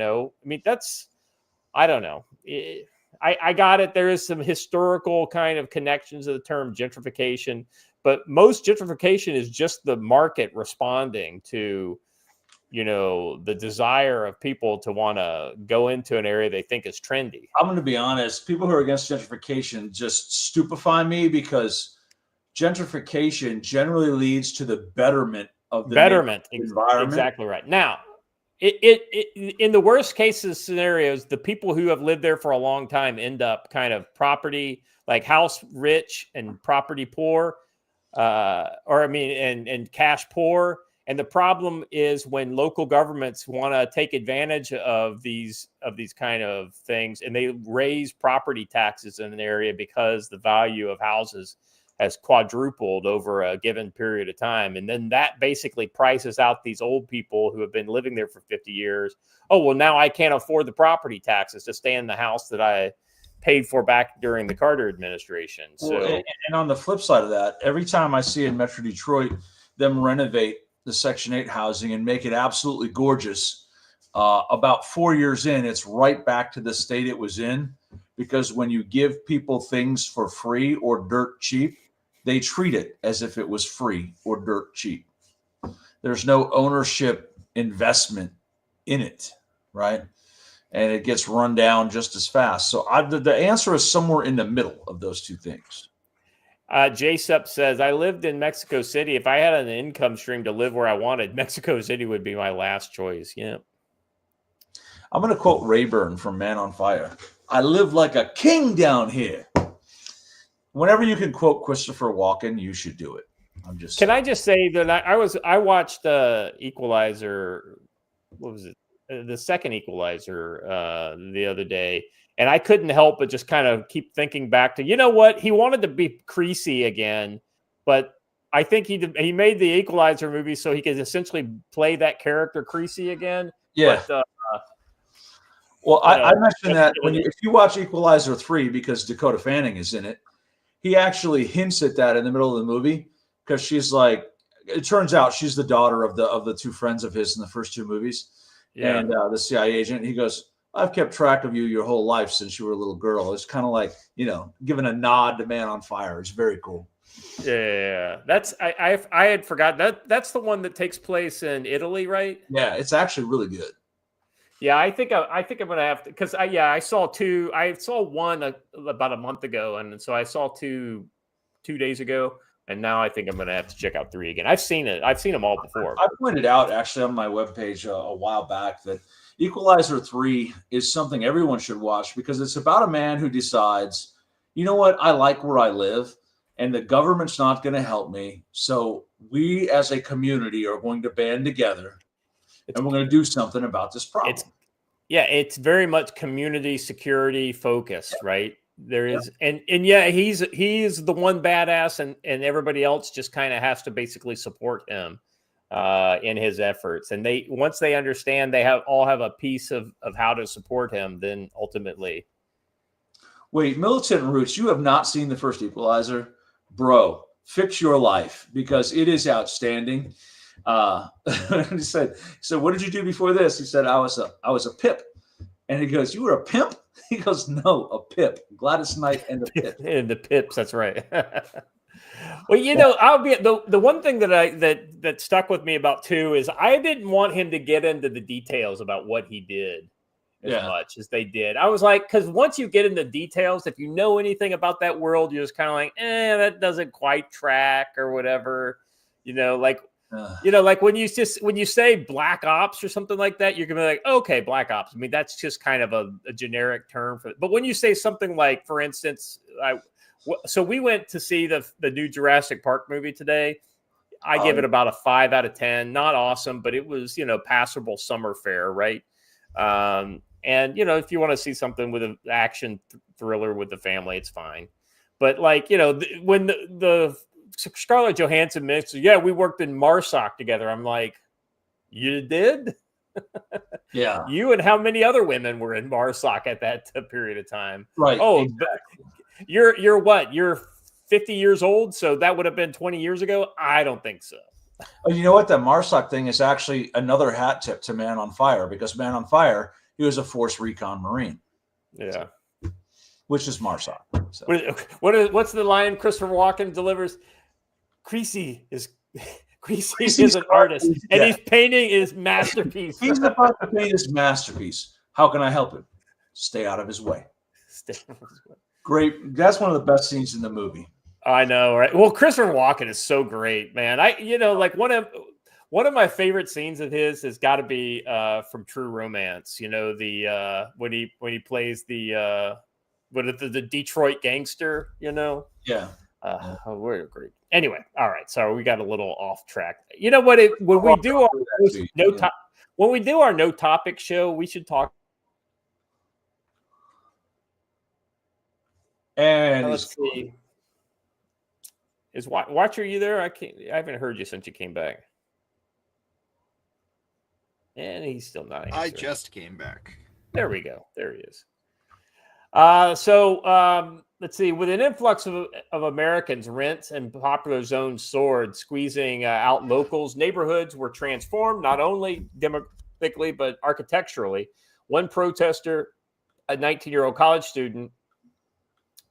mean, I don't know. I got it. There is some historical kind of connections to the term gentrification, but most gentrification is just the market responding to the desire of people to want to go into an area they think is trendy. I'm going to be honest. People who are against gentrification just stupefy me because gentrification generally leads to the betterment of the environment. Exactly right. Now, it in the worst cases scenarios, the people who have lived there for a long time end up kind of property, like house rich and property poor, and cash poor. And the problem is when local governments want to take advantage of these kind of things, and they raise property taxes in an area because the value of houses has quadrupled over a given period of time. And then that basically prices out these old people who have been living there for 50 years. Oh, well, now I can't afford the property taxes to stay in the house that I paid for back during the Carter administration. So, and on the flip side of that, every time I see in Metro Detroit them renovate the Section 8 housing and make it absolutely gorgeous, about 4 years in, it's right back to the state it was in, because when you give people things for free or dirt cheap, they treat it as if it was free or dirt cheap. There's no ownership investment in it, right? And it gets run down just as fast. So the answer is somewhere in the middle of those two things. JSUP says, I lived in Mexico City. If I had an income stream to live where I wanted, Mexico City would be my last choice. Yeah. I'm going to quote Rayburn from Man on Fire. I live like a king down here. Whenever you can quote Christopher Walken, you should do it. Can I just say that I watched Equalizer. What was it? The second Equalizer the other day. And I couldn't help but just kind of keep thinking back to, what? He wanted to be Creasy again, but I think he made the Equalizer movie so he could essentially play that character Creasy again. Yeah. But, I mentioned that if you watch Equalizer 3, because Dakota Fanning is in it, he actually hints at that in the middle of the movie, because she's like, it turns out she's the daughter of the two friends of his in the first two movies. Yeah. And the CIA agent, he goes, I've kept track of you your whole life since you were a little girl. It's kind of like, giving a nod to Man on Fire. It's very cool. Yeah, that's I had forgotten that's the one that takes place in Italy, right? Yeah, it's actually really good. Yeah, I think I'm gonna have to, because I saw two. I saw one about a month ago, and so I saw two days ago, and now I think I'm gonna have to check out 3 again. I've seen it. I've seen them all before. I pointed out actually on my webpage a while back that Equalizer 3 is something everyone should watch, because it's about a man who decides, you know what, I like where I live, and the government's not going to help me. So we as a community are going to band together, and we're going to do something about this problem. It's very much community security focused, right? There is, and yeah, he's the one badass, and everybody else just kind of has to basically support him in his efforts. And once they understand, they all have a piece of how to support him. Then ultimately, wait, Militant Roots, you have not seen the first Equalizer, bro? Fix your life because it is outstanding. He said, what did you do before this? He said, I was a pip. And he goes, you were a pimp? He goes, no, a pip. Gladys Knight and the pip. And the pips, that's right. Well, I'll be the one thing that stuck with me about 2 is I didn't want him to get into the details about what he did as much as they did. I was like, because once you get into details, if you know anything about that world, you're just kind of like, that doesn't quite track or whatever. Like when you say Black Ops or something like that, you're gonna be like, okay, Black Ops. I mean, that's just kind of a generic term for it. But when you say something like, for instance, so we went to see the new Jurassic Park movie today. I give it about a 5 out of 10. Not awesome, but it was passable summer fare, right? And if you want to see something with an action thriller with the family, it's fine. But when the Scarlett Johansson mentioned, we worked in MARSOC together. I'm like, you did? Yeah. You and how many other women were in MARSOC at that period of time? Right. Oh, exactly. You're what? You're 50 years old, so that would have been 20 years ago? I don't think so. Oh, you know what? The MARSOC thing is actually another hat tip to Man on Fire, because Man on Fire, he was a Force Recon Marine. Yeah. Which is MARSOC. So. What's the line Christopher Walken delivers? Creasy is an artist, and he's painting his masterpiece. He's about to paint his masterpiece. How can I help him? Stay out of his way. Great. That's one of the best scenes in the movie. I know, right? Well, Christopher Walken is so great, man. Like one of my favorite scenes of his has got to be from True Romance. The when he plays the Detroit gangster. Yeah. We're great. Anyway, all right. So we got a little off track. You know what? When we do our no topic show, we should talk. And let's see. Is Watcher, you there? I haven't heard you since you came back. And he's still not answering. I just came back. There we go. There he is. Let's see. With an influx of Americans, rents and popular zones soared, squeezing out locals. Neighborhoods were transformed not only demographically but architecturally. One protester, a 19-year-old college student,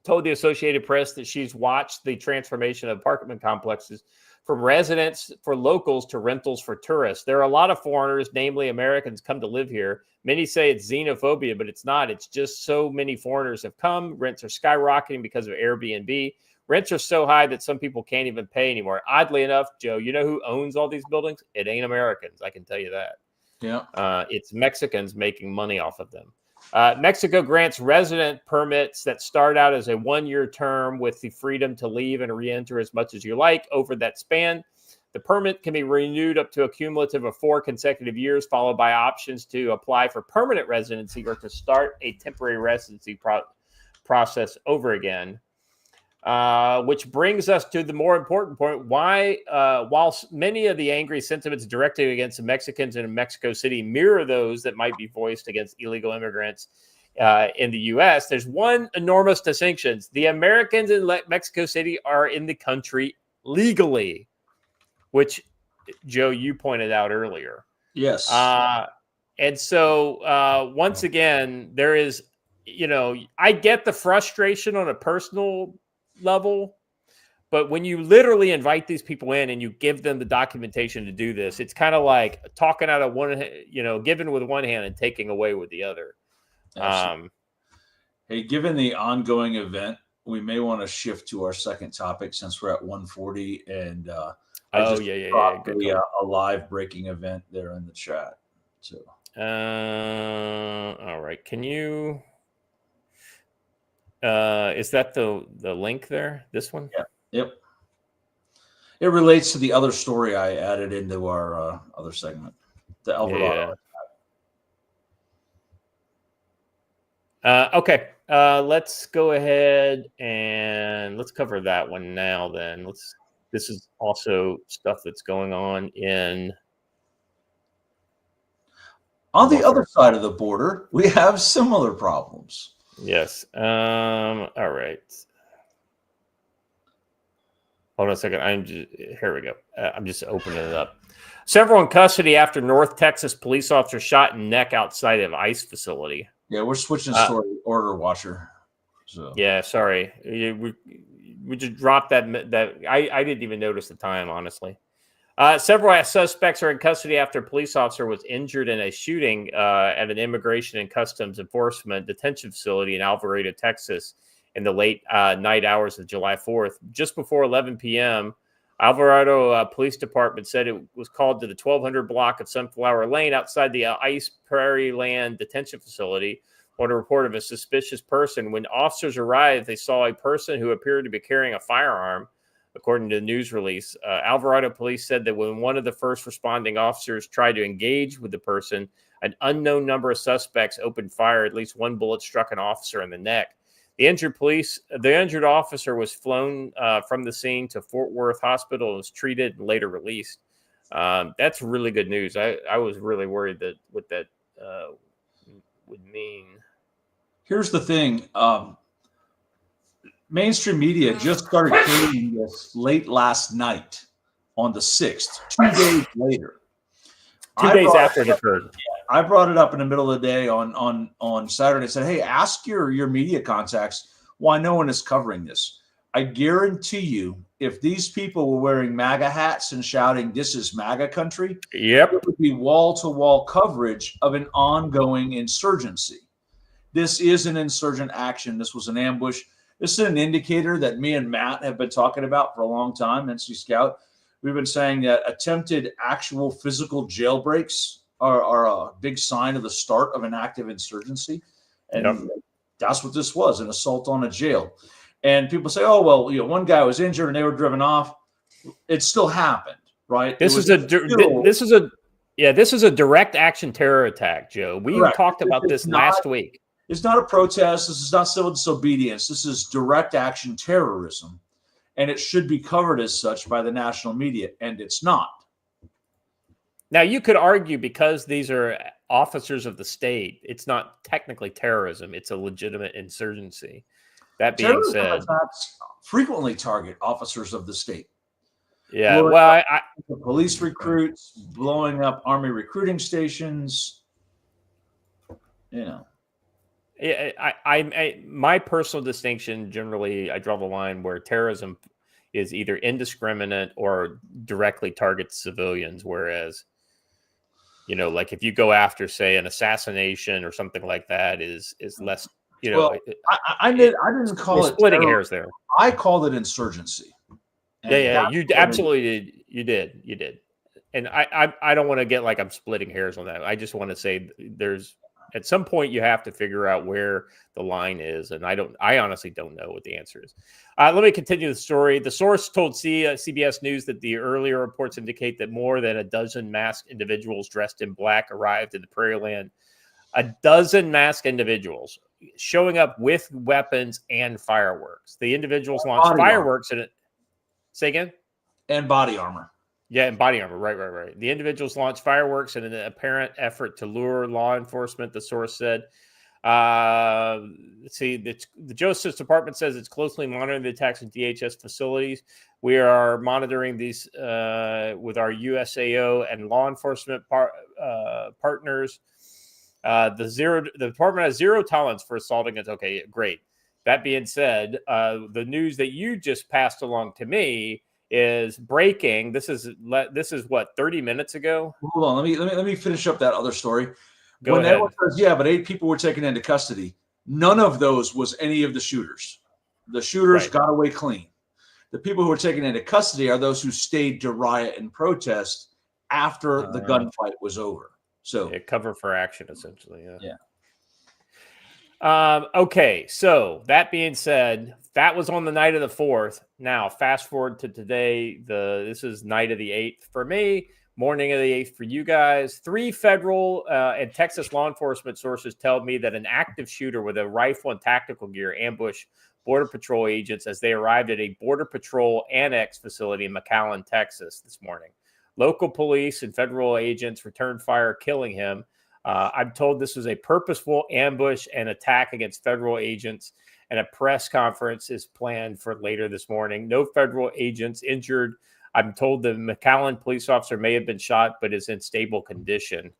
told the Associated Press that she's watched the transformation of apartment complexes from residents for locals to rentals for tourists. There are a lot of foreigners, namely Americans, come to live here. Many say it's xenophobia, but it's not. It's just so many foreigners have come. Rents are skyrocketing because of Airbnb. Rents are so high that some people can't even pay anymore. Oddly enough, Joe, you know who owns all these buildings? It ain't Americans. I can tell you that. Yeah. It's Mexicans making money off of them. Mexico grants resident permits that start out as a 1-year term with the freedom to leave and re-enter as much as you like over that span. The permit can be renewed up to a cumulative of 4 consecutive years, followed by options to apply for permanent residency or to start a temporary residency process over again. Which brings us to the more important point. Why, while many of the angry sentiments directed against the Mexicans in Mexico City mirror those that might be voiced against illegal immigrants in the U.S., there's one enormous distinction. The Americans in Mexico City are in the country legally, which, Joe, you pointed out earlier. Yes. And so, once again, there is, I get the frustration on a personal level, but when you literally invite these people in and you give them the documentation to do this, it's kind of like talking out of one, giving with one hand and taking away with the other. Hey, given the ongoing event, we may want to shift to our second topic since we're at 140 and a live breaking event there in the chat. So all right, can you is that the link there? This one? Yeah. Yep. It relates to the other story I added into our other segment to Alvarado. Yeah. Okay. Let's go ahead and let's cover that one now. Then This is also stuff that's going on on the other side of the border. We have similar problems. Yes. All right. Hold on a second. Here we go. I'm just opening it up. Several in custody after North Texas police officer shot in neck outside of ICE facility. Yeah, we're switching story order, Watcher. So yeah, sorry. We just dropped that. I didn't even notice the time, honestly. Several suspects are in custody after a police officer was injured in a shooting at an Immigration and Customs Enforcement detention facility in Alvarado, Texas, in the late night hours of July 4th. Just before 11 p.m., Alvarado Police Department said it was called to the 1200 block of Sunflower Lane outside the ICE Prairie Land detention facility on a report of a suspicious person. When officers arrived, they saw a person who appeared to be carrying a firearm. According to the news release, Alvarado police said that when one of the first responding officers tried to engage with the person, an unknown number of suspects opened fire. At least one bullet struck an officer in the neck. The injured officer was flown from the scene to Fort Worth Hospital and was treated and later released. That's really good news. I was really worried that what that would mean. Here's the thing. Mainstream media just started carrying this late last night on the 6th, 2 days later. 2 days after it occurred. I brought it up in the middle of the day on Saturday. I said, hey, ask your media contacts why no one is covering this. I guarantee you, if these people were wearing MAGA hats and shouting, "This is MAGA country," yep, it would be wall-to-wall coverage of an ongoing insurgency. This is an insurgent action. This was an ambush. This is an indicator that me and Matt have been talking about for a long time, NC Scout. We've been saying that attempted actual physical jailbreaks are a big sign of the start of an active insurgency. And that's what this was, an assault on a jail. And people say, oh, well, one guy was injured and they were driven off. It still happened, right? This is a direct action terror attack, Joe. We talked about this last week. It's not a protest. This is not civil disobedience. This is direct action terrorism. And it should be covered as such by the national media, and it's not. Now, you could argue because these are officers of the state, it's not technically terrorism. It's a legitimate insurgency. That being said, attacks frequently target officers of the state. Yeah, police recruits, blowing up Army recruiting stations, Yeah, my personal distinction, generally, I draw the line where terrorism is either indiscriminate or directly targets civilians, whereas, like if you go after, say, an assassination or something like that is less, I didn't call it splitting hairs there. I called it insurgency. Yeah, you absolutely did. You did. And I don't want to get like I'm splitting hairs on that. I just want to say there's, at some point you have to figure out where the line is. And I honestly don't know what the answer is. Let me continue the story. The source told CBS News that the earlier reports indicate that more than a dozen masked individuals dressed in black arrived in the Prairie Land. A dozen masked individuals showing up with weapons and fireworks. The individuals launched fireworks in it. Say again? And body armor. Yeah, and body armor. Right. The individuals launched fireworks in an apparent effort to lure law enforcement, the source said. Let's see. The Justice Department says it's closely monitoring the attacks in DHS facilities. We are monitoring these with our USAO and law enforcement partners. The department has zero tolerance for assaulting it. Okay, great. That being said, the news that you just passed along to me is breaking. This is what, 30 minutes ago? Hold on, let me finish up that other story. Go ahead. Everyone says, but 8 people were taken into custody. None of those was any of the shooters. The shooters got away clean. The people who were taken into custody are those who stayed to riot and protest after the gunfight was over. So cover for action, essentially. Okay, so that being said, that was on the night of the 4th. Now, fast forward to today. This is night of the 8th. For me, Morning of the 8th for you guys. 3 federal and Texas law enforcement sources tell me that an active shooter with a rifle and tactical gear ambushed Border Patrol agents as they arrived at a Border Patrol annex facility in McCullough, Texas this morning. Local police and federal agents returned fire, killing him. I'm told this was a purposeful ambush and attack against federal agents, and a press conference is planned for later this morning. No federal agents injured. I'm told the McCullough police officer may have been shot, but is in stable condition.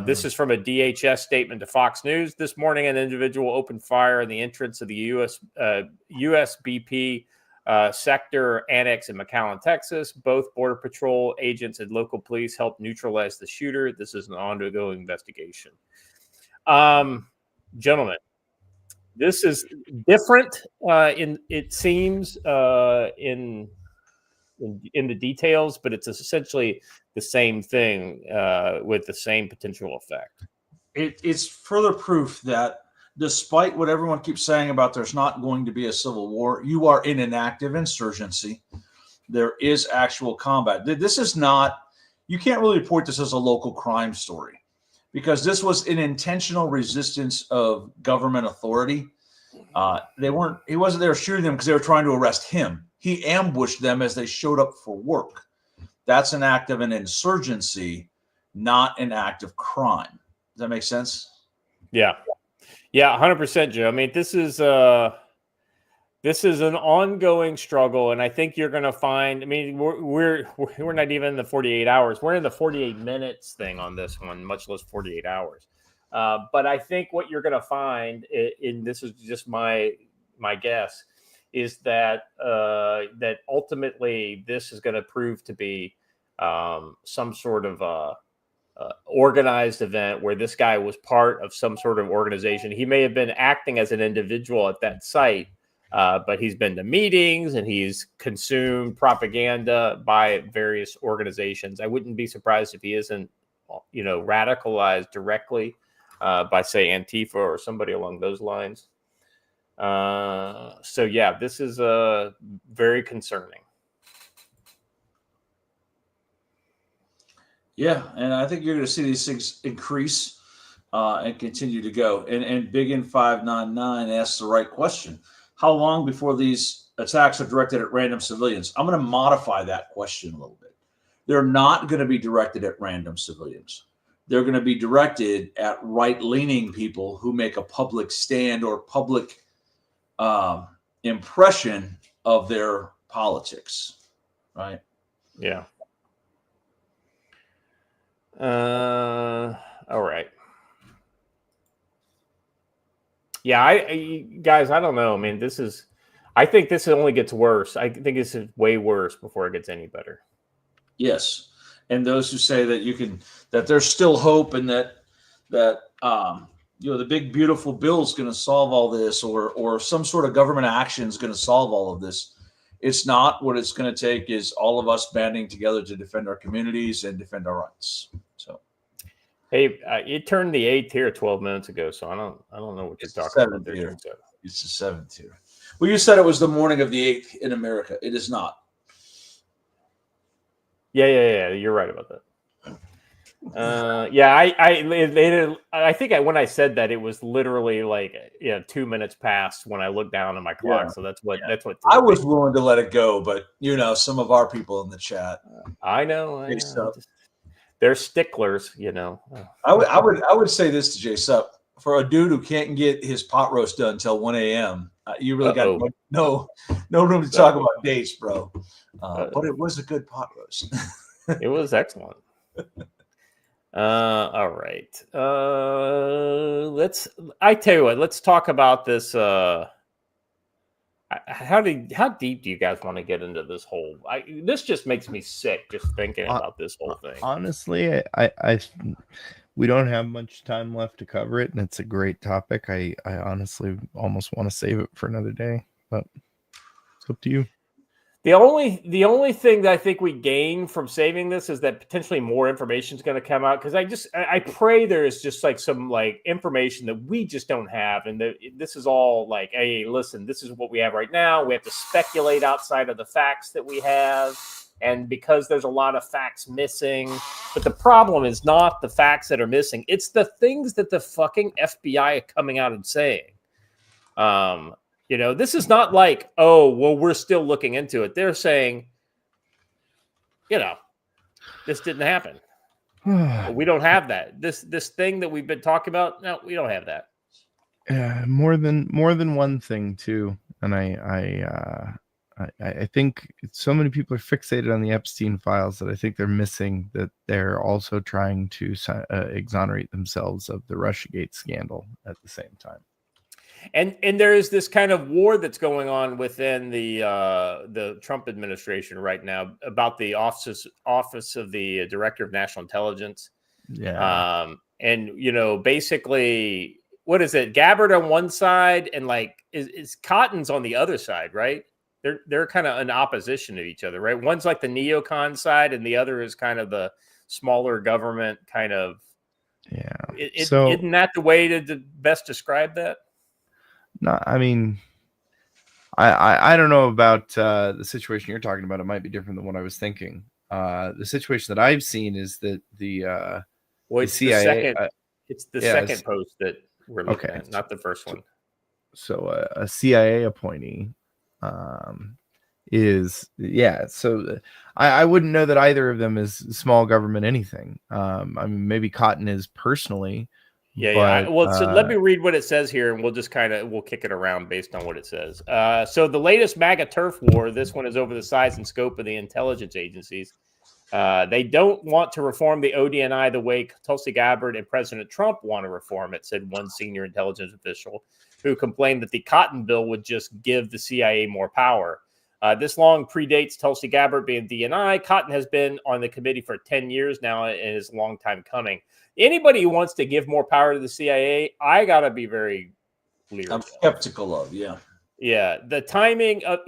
This is from a DHS statement to Fox News. This morning, an individual opened fire in the entrance of the USBP sector annex in McCullough, Texas. Both Border Patrol agents and local police helped neutralize the shooter. This is an ongoing investigation. Gentlemen, this is different it seems in the details, but it's essentially the same thing with the same potential effect. It's further proof that despite what everyone keeps saying about there's not going to be a civil war, you are in an active insurgency. There is actual combat. This is not, you can't really report this as a local crime story because this was an intentional resistance of government authority. He wasn't there shooting them because they were trying to arrest him. He ambushed them as they showed up for work. That's an act of an insurgency, not an act of crime. Does that make sense? Yeah. Yeah, 100%, Joe. I mean, this is an ongoing struggle, and I think you're going to find. I mean, we're not even in the 48 hours. We're in the 48 minutes thing on this one, much less 48 hours. But I think what you're going to find, and this is just my guess, is that that ultimately this is going to prove to be some sort of organized event where this guy was part of some sort of organization. He may have been acting as an individual at that site, but he's been to meetings and he's consumed propaganda by various organizations. I wouldn't be surprised if he isn't, radicalized directly by, say, Antifa or somebody along those lines. So yeah, this is very concerning. Yeah, and I think you're going to see these things increase and continue to go. And Big N 599 asks the right question: how long before these attacks are directed at random civilians? I'm going to modify that question a little bit. They're not going to be directed at random civilians. They're going to be directed at right-leaning people who make a public stand or public impression of their politics, right? Yeah. All right. Yeah, guys, I don't know. I mean, I think this only gets worse. I think this is way worse before it gets any better. Yes. And those who say that there's still hope and that the big beautiful bill is going to solve all this, or some sort of government action is going to solve all of this. It's not. What it's going to take is all of us banding together to defend our communities and defend our rights. So, hey, it turned the 8th here 12 minutes ago, so I don't know what you're talking about there. It's the 7th here. Well, you said it was the morning of the 8th in America. It is not. Yeah. You're right about that. I think when I said that, it was literally like 2 minutes past when I looked down at my clock. Yeah. So that's what I was willing to let it go, but some of our people in the chat. I know. They're sticklers, I would say this to Jay Sup: for a dude who can't get his pot roast done until 1 a.m., you really got no room to talk about dates, bro. But it was a good pot roast. It was excellent. All right. I tell you what, let's talk about this. How deep do you guys want to get into this whole? This just makes me sick just thinking about this whole thing. Honestly, we don't have much time left to cover it, and it's a great topic. I honestly almost want to save it for another day, but it's up to you. The only thing that I think we gain from saving this is that potentially more information is going to come out, because I pray there is just like some information that we just don't have, and this is all like, hey, listen, this is what we have right now. We have to speculate outside of the facts that we have. and because there's a lot of facts missing. But the problem is not the facts that are missing. It's the things that the fucking FBI are coming out and saying. This is not like, oh, well, we're still looking into it. They're saying, this didn't happen. We don't have that. This thing that we've been talking about, no, we don't have that. More than one thing too, and I think so many people are fixated on the Epstein files that I think they're missing that they're also trying to exonerate themselves of the Russiagate scandal at the same time. And there is this kind of war that's going on within the Trump administration right now about the office of the Director of National Intelligence. Yeah. Basically, what is it? Gabbard on one side and is Cotton's on the other side, right? They're kind of in opposition to each other, right? One's like the neocon side, and the other is kind of the smaller government kind of. Yeah. Isn't that the way to best describe that? No, I mean, I don't know about the situation you're talking about. It might be different than what I was thinking. The situation that I've seen is that the CIA. It's the second post that we're looking at, not the first one. So a CIA appointee So I wouldn't know that either of them is small government anything. I mean, maybe Cotton is personally. Well, so let me read what it says here, and we'll just we'll kick it around based on what it says. So the latest MAGA turf war, this one is over the size and scope of the intelligence agencies. They don't want to reform the ODNI the way Tulsi Gabbard and President Trump want to reform it, said one senior intelligence official who complained that the Cotton bill would just give the CIA more power. This long predates Tulsi Gabbard being DNI. Cotton has been on the committee for 10 years now and is a long time coming. Anybody who wants to give more power to the CIA, I got to be very clear. I'm skeptical of, yeah. Yeah, the timing of,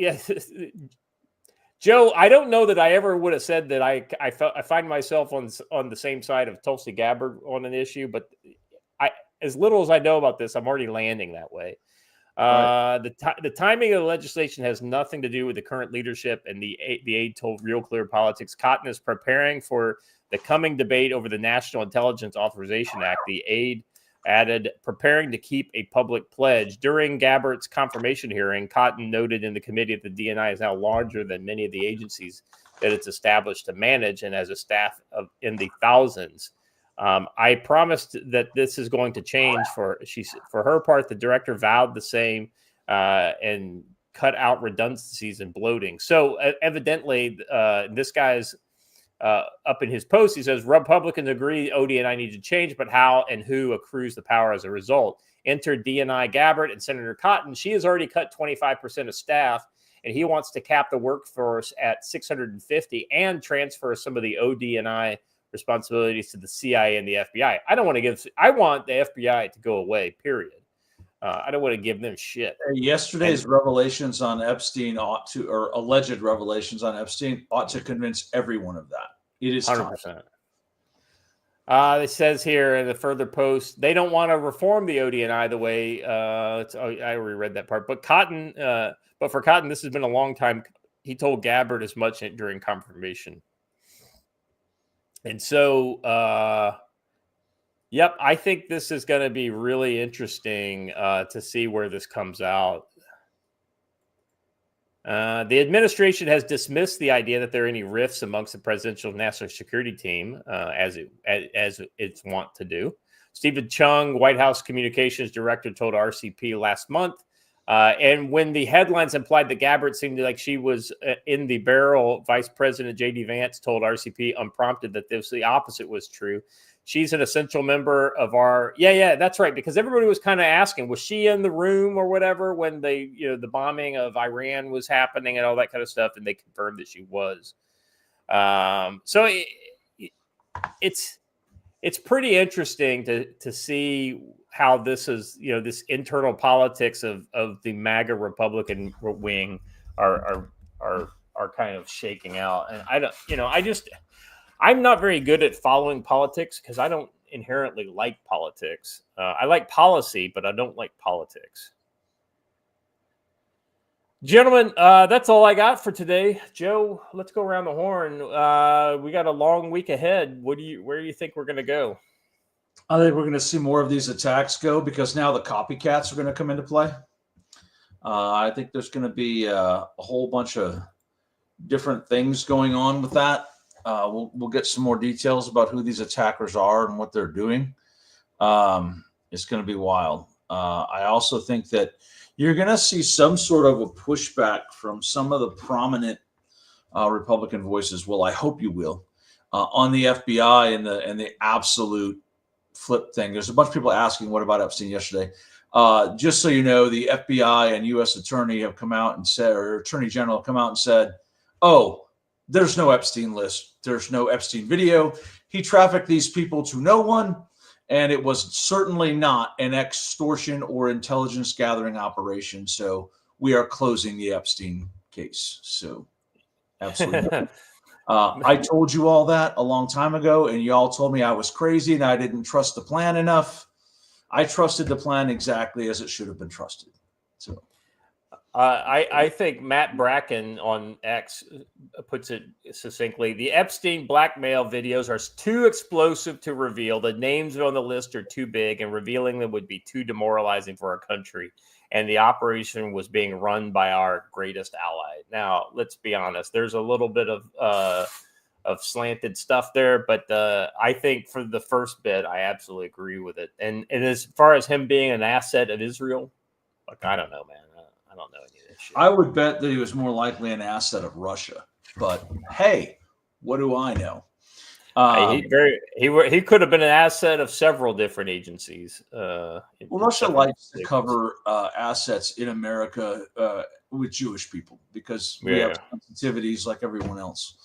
Joe, I don't know that I ever would have said that I find myself on the same side of Tulsi Gabbard on an issue, but as little as I know about this, I'm already landing that way. Right. The timing of the legislation has nothing to do with the current leadership, and the aide told Real Clear Politics. Cotton is preparing for the coming debate over the National Intelligence Authorization Act. The aide added, preparing to keep a public pledge. During Gabbard's confirmation hearing, Cotton noted in the committee that the DNI is now larger than many of the agencies that it's established to manage and has a staff of in the thousands. I promised that this is going to change for her part. The director vowed the same and cut out redundancies and bloating. So evidently, this guy's up in his post. He says Republicans agree ODNI needs to change, but how and who accrues the power as a result? Enter DNI Gabbard and Senator Cotton. She has already cut 25% of staff, and he wants to cap the workforce at 650 and transfer some of the ODNI responsibilities to the CIA and the FBI. I want the FBI to go away, period. I don't want to give them shit. Yesterday's revelations on Epstein alleged revelations on Epstein ought to convince everyone of that. It is 100%. It says here in the further post, they don't want to reform the ODNI the way I already read that part. But for Cotton, this has been a long time. He told Gabbard as much during confirmation. And so, I think this is going to be really interesting to see where this comes out. The administration has dismissed the idea that there are any rifts amongst the presidential national security team, as it's wont to do. Stephen Chung, White House communications director, told RCP last month. And when the headlines implied that Gabbard seemed like she was in the barrel, Vice President J.D. Vance told RCP unprompted that the opposite was true. She's an essential member of our. Yeah, that's right. Because everybody was kind of asking, was she in the room or whatever when the bombing of Iran was happening and all that kind of stuff? And they confirmed that she was. So it's pretty interesting to see how this is, this internal politics of the MAGA Republican wing are kind of shaking out. And I'm not very good at following politics because I don't inherently like politics. I like policy, but I don't like politics. Gentlemen, that's all I got for today. Joe, let's go around the horn. We got a long week ahead. Where do you think we're going to go? I think we're going to see more of these attacks go because now the copycats are going to come into play. I think there's going to be a whole bunch of different things going on with that. We'll get some more details about who these attackers are and what they're doing. It's going to be wild. I also think that you're going to see some sort of a pushback from some of the prominent Republican voices. Well, I hope you will on the FBI and the absolute flip thing. There's a bunch of people asking, what about Epstein yesterday? Just so you know, the FBI and U.S. Attorney have come out and said, or Attorney General have come out and said, oh, there's no Epstein list. There's no Epstein video. He trafficked these people to no one. And it was certainly not an extortion or intelligence gathering operation. So we are closing the Epstein case. So absolutely. I told you all that a long time ago, and you all told me I was crazy and I didn't trust the plan enough. I trusted the plan exactly as it should have been trusted. So I think Matt Bracken on X puts it succinctly. The Epstein blackmail videos are too explosive to reveal. The names on the list are too big, and revealing them would be too demoralizing for our country. And the operation was being run by our greatest ally. Now, let's be honest. There's a little bit of slanted stuff there, but I think for the first bit, I absolutely agree with it. And as far as him being an asset of Israel, like, I don't know, man. I don't know any of this shit. I would bet that he was more likely an asset of Russia. But hey, what do I know? He could have been an asset of several different agencies. Russia likes to cover assets in America with Jewish people because we have sensitivities like everyone else.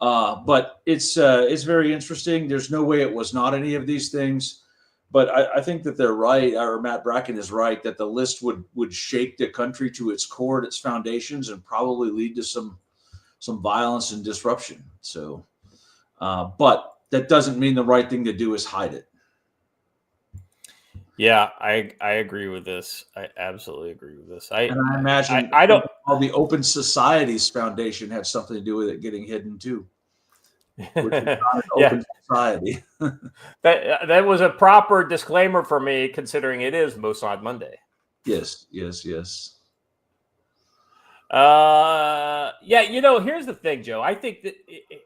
But it's very interesting. There's no way it was not any of these things. But I think that they're right, or Matt Bracken is right, that the list would shake the country to its core and its foundations and probably lead to some violence and disruption. So, but that doesn't mean the right thing to do is hide it. Yeah, I agree with this. I absolutely agree with this. And I imagine I don't. All the Open Societies Foundation had something to do with it getting hidden too. Which is not an open society. that was a proper disclaimer for me, considering it is Mossad Monday. Yes. Yeah, here's the thing, Joe. I think that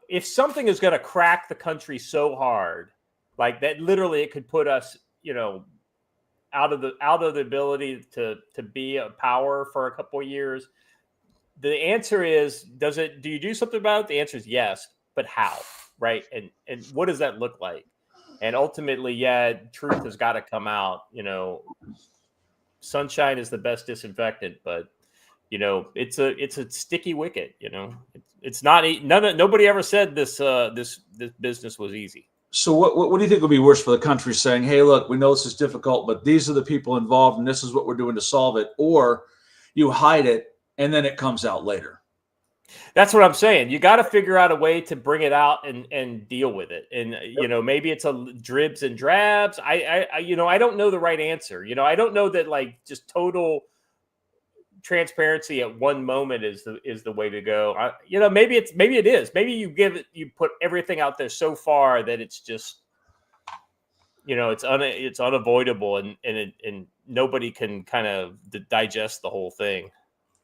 if something is going to crack the country so hard, like that, literally, it could put us, out of the ability to be a power for a couple of years. The answer is, do you do something about it? The answer is yes. But how, right? And what does that look like? And ultimately, truth has got to come out. Sunshine is the best disinfectant, but it's a sticky wicket. It's not. Nobody ever said this business was easy. So what do you think would be worse for the country? Saying, hey, look, we know this is difficult, but these are the people involved, and this is what we're doing to solve it, or you hide it and then it comes out later. That's what I'm saying. You got to figure out a way to bring it out and deal with it. And, maybe it's a dribs and drabs. I don't know the right answer. I don't know that like just total transparency at one moment is the way to go. Maybe it is. Maybe you put everything out there so far that it's just, it's unavoidable and nobody can kind of digest the whole thing.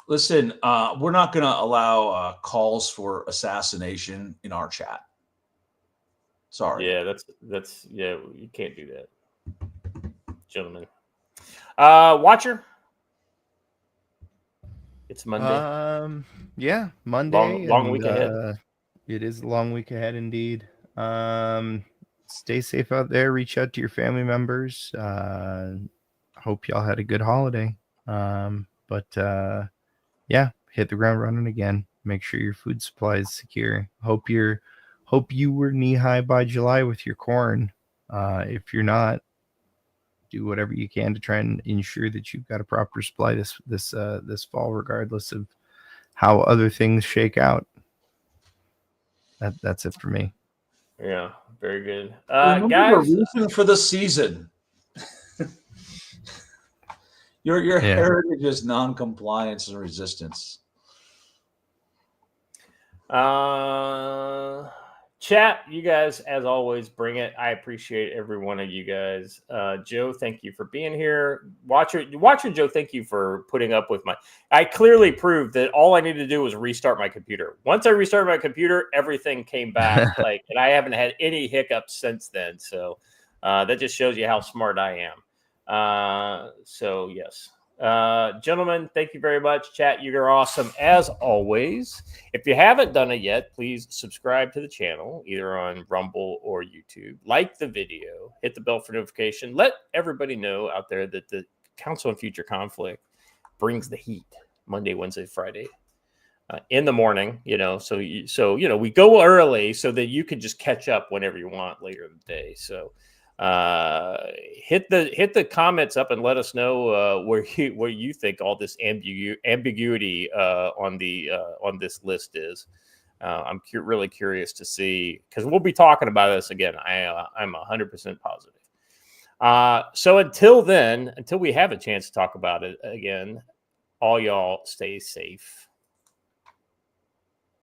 Listen, we're not going to allow calls for assassination in our chat. Sorry. Yeah, that's you can't do that, gentlemen. Watcher, it's Monday. Yeah, Monday. Long week ahead. It is a long week ahead indeed. Stay safe out there. Reach out to your family members. Hope y'all had a good holiday. Yeah, hit the ground running again. Make sure your food supply is secure. Hope you were knee high by July with your corn. If you're not, do whatever you can to try and ensure that you've got a proper supply this fall, regardless of how other things shake out. That's it for me. Yeah, very good. Guys, the reason for the season. Your Yeah. heritage is non-compliance and resistance. Chat, you guys, as always, bring it. I appreciate every one of you guys. Joe, thank you for being here. Watcher Joe, thank you for putting up with my. I clearly proved that all I needed to do was restart my computer. Once I restarted my computer, everything came back. And I haven't had any hiccups since then. So that just shows you how smart I am. So yes. Gentlemen, thank you very much. Chat, you're awesome as always. If you haven't done it yet, please subscribe to the channel either on Rumble or YouTube. Like the video, hit the bell for notification. Let everybody know out there that the Council on Future Conflict brings the heat Monday, Wednesday, Friday in the morning. So we go early so that you can just catch up whenever you want later in the day. So hit the comments up and let us know where you think all this ambiguity on this list is. I'm really curious to see, because we'll be talking about this again. I'm 100% positive. So until we have a chance to talk about it again, all y'all stay safe.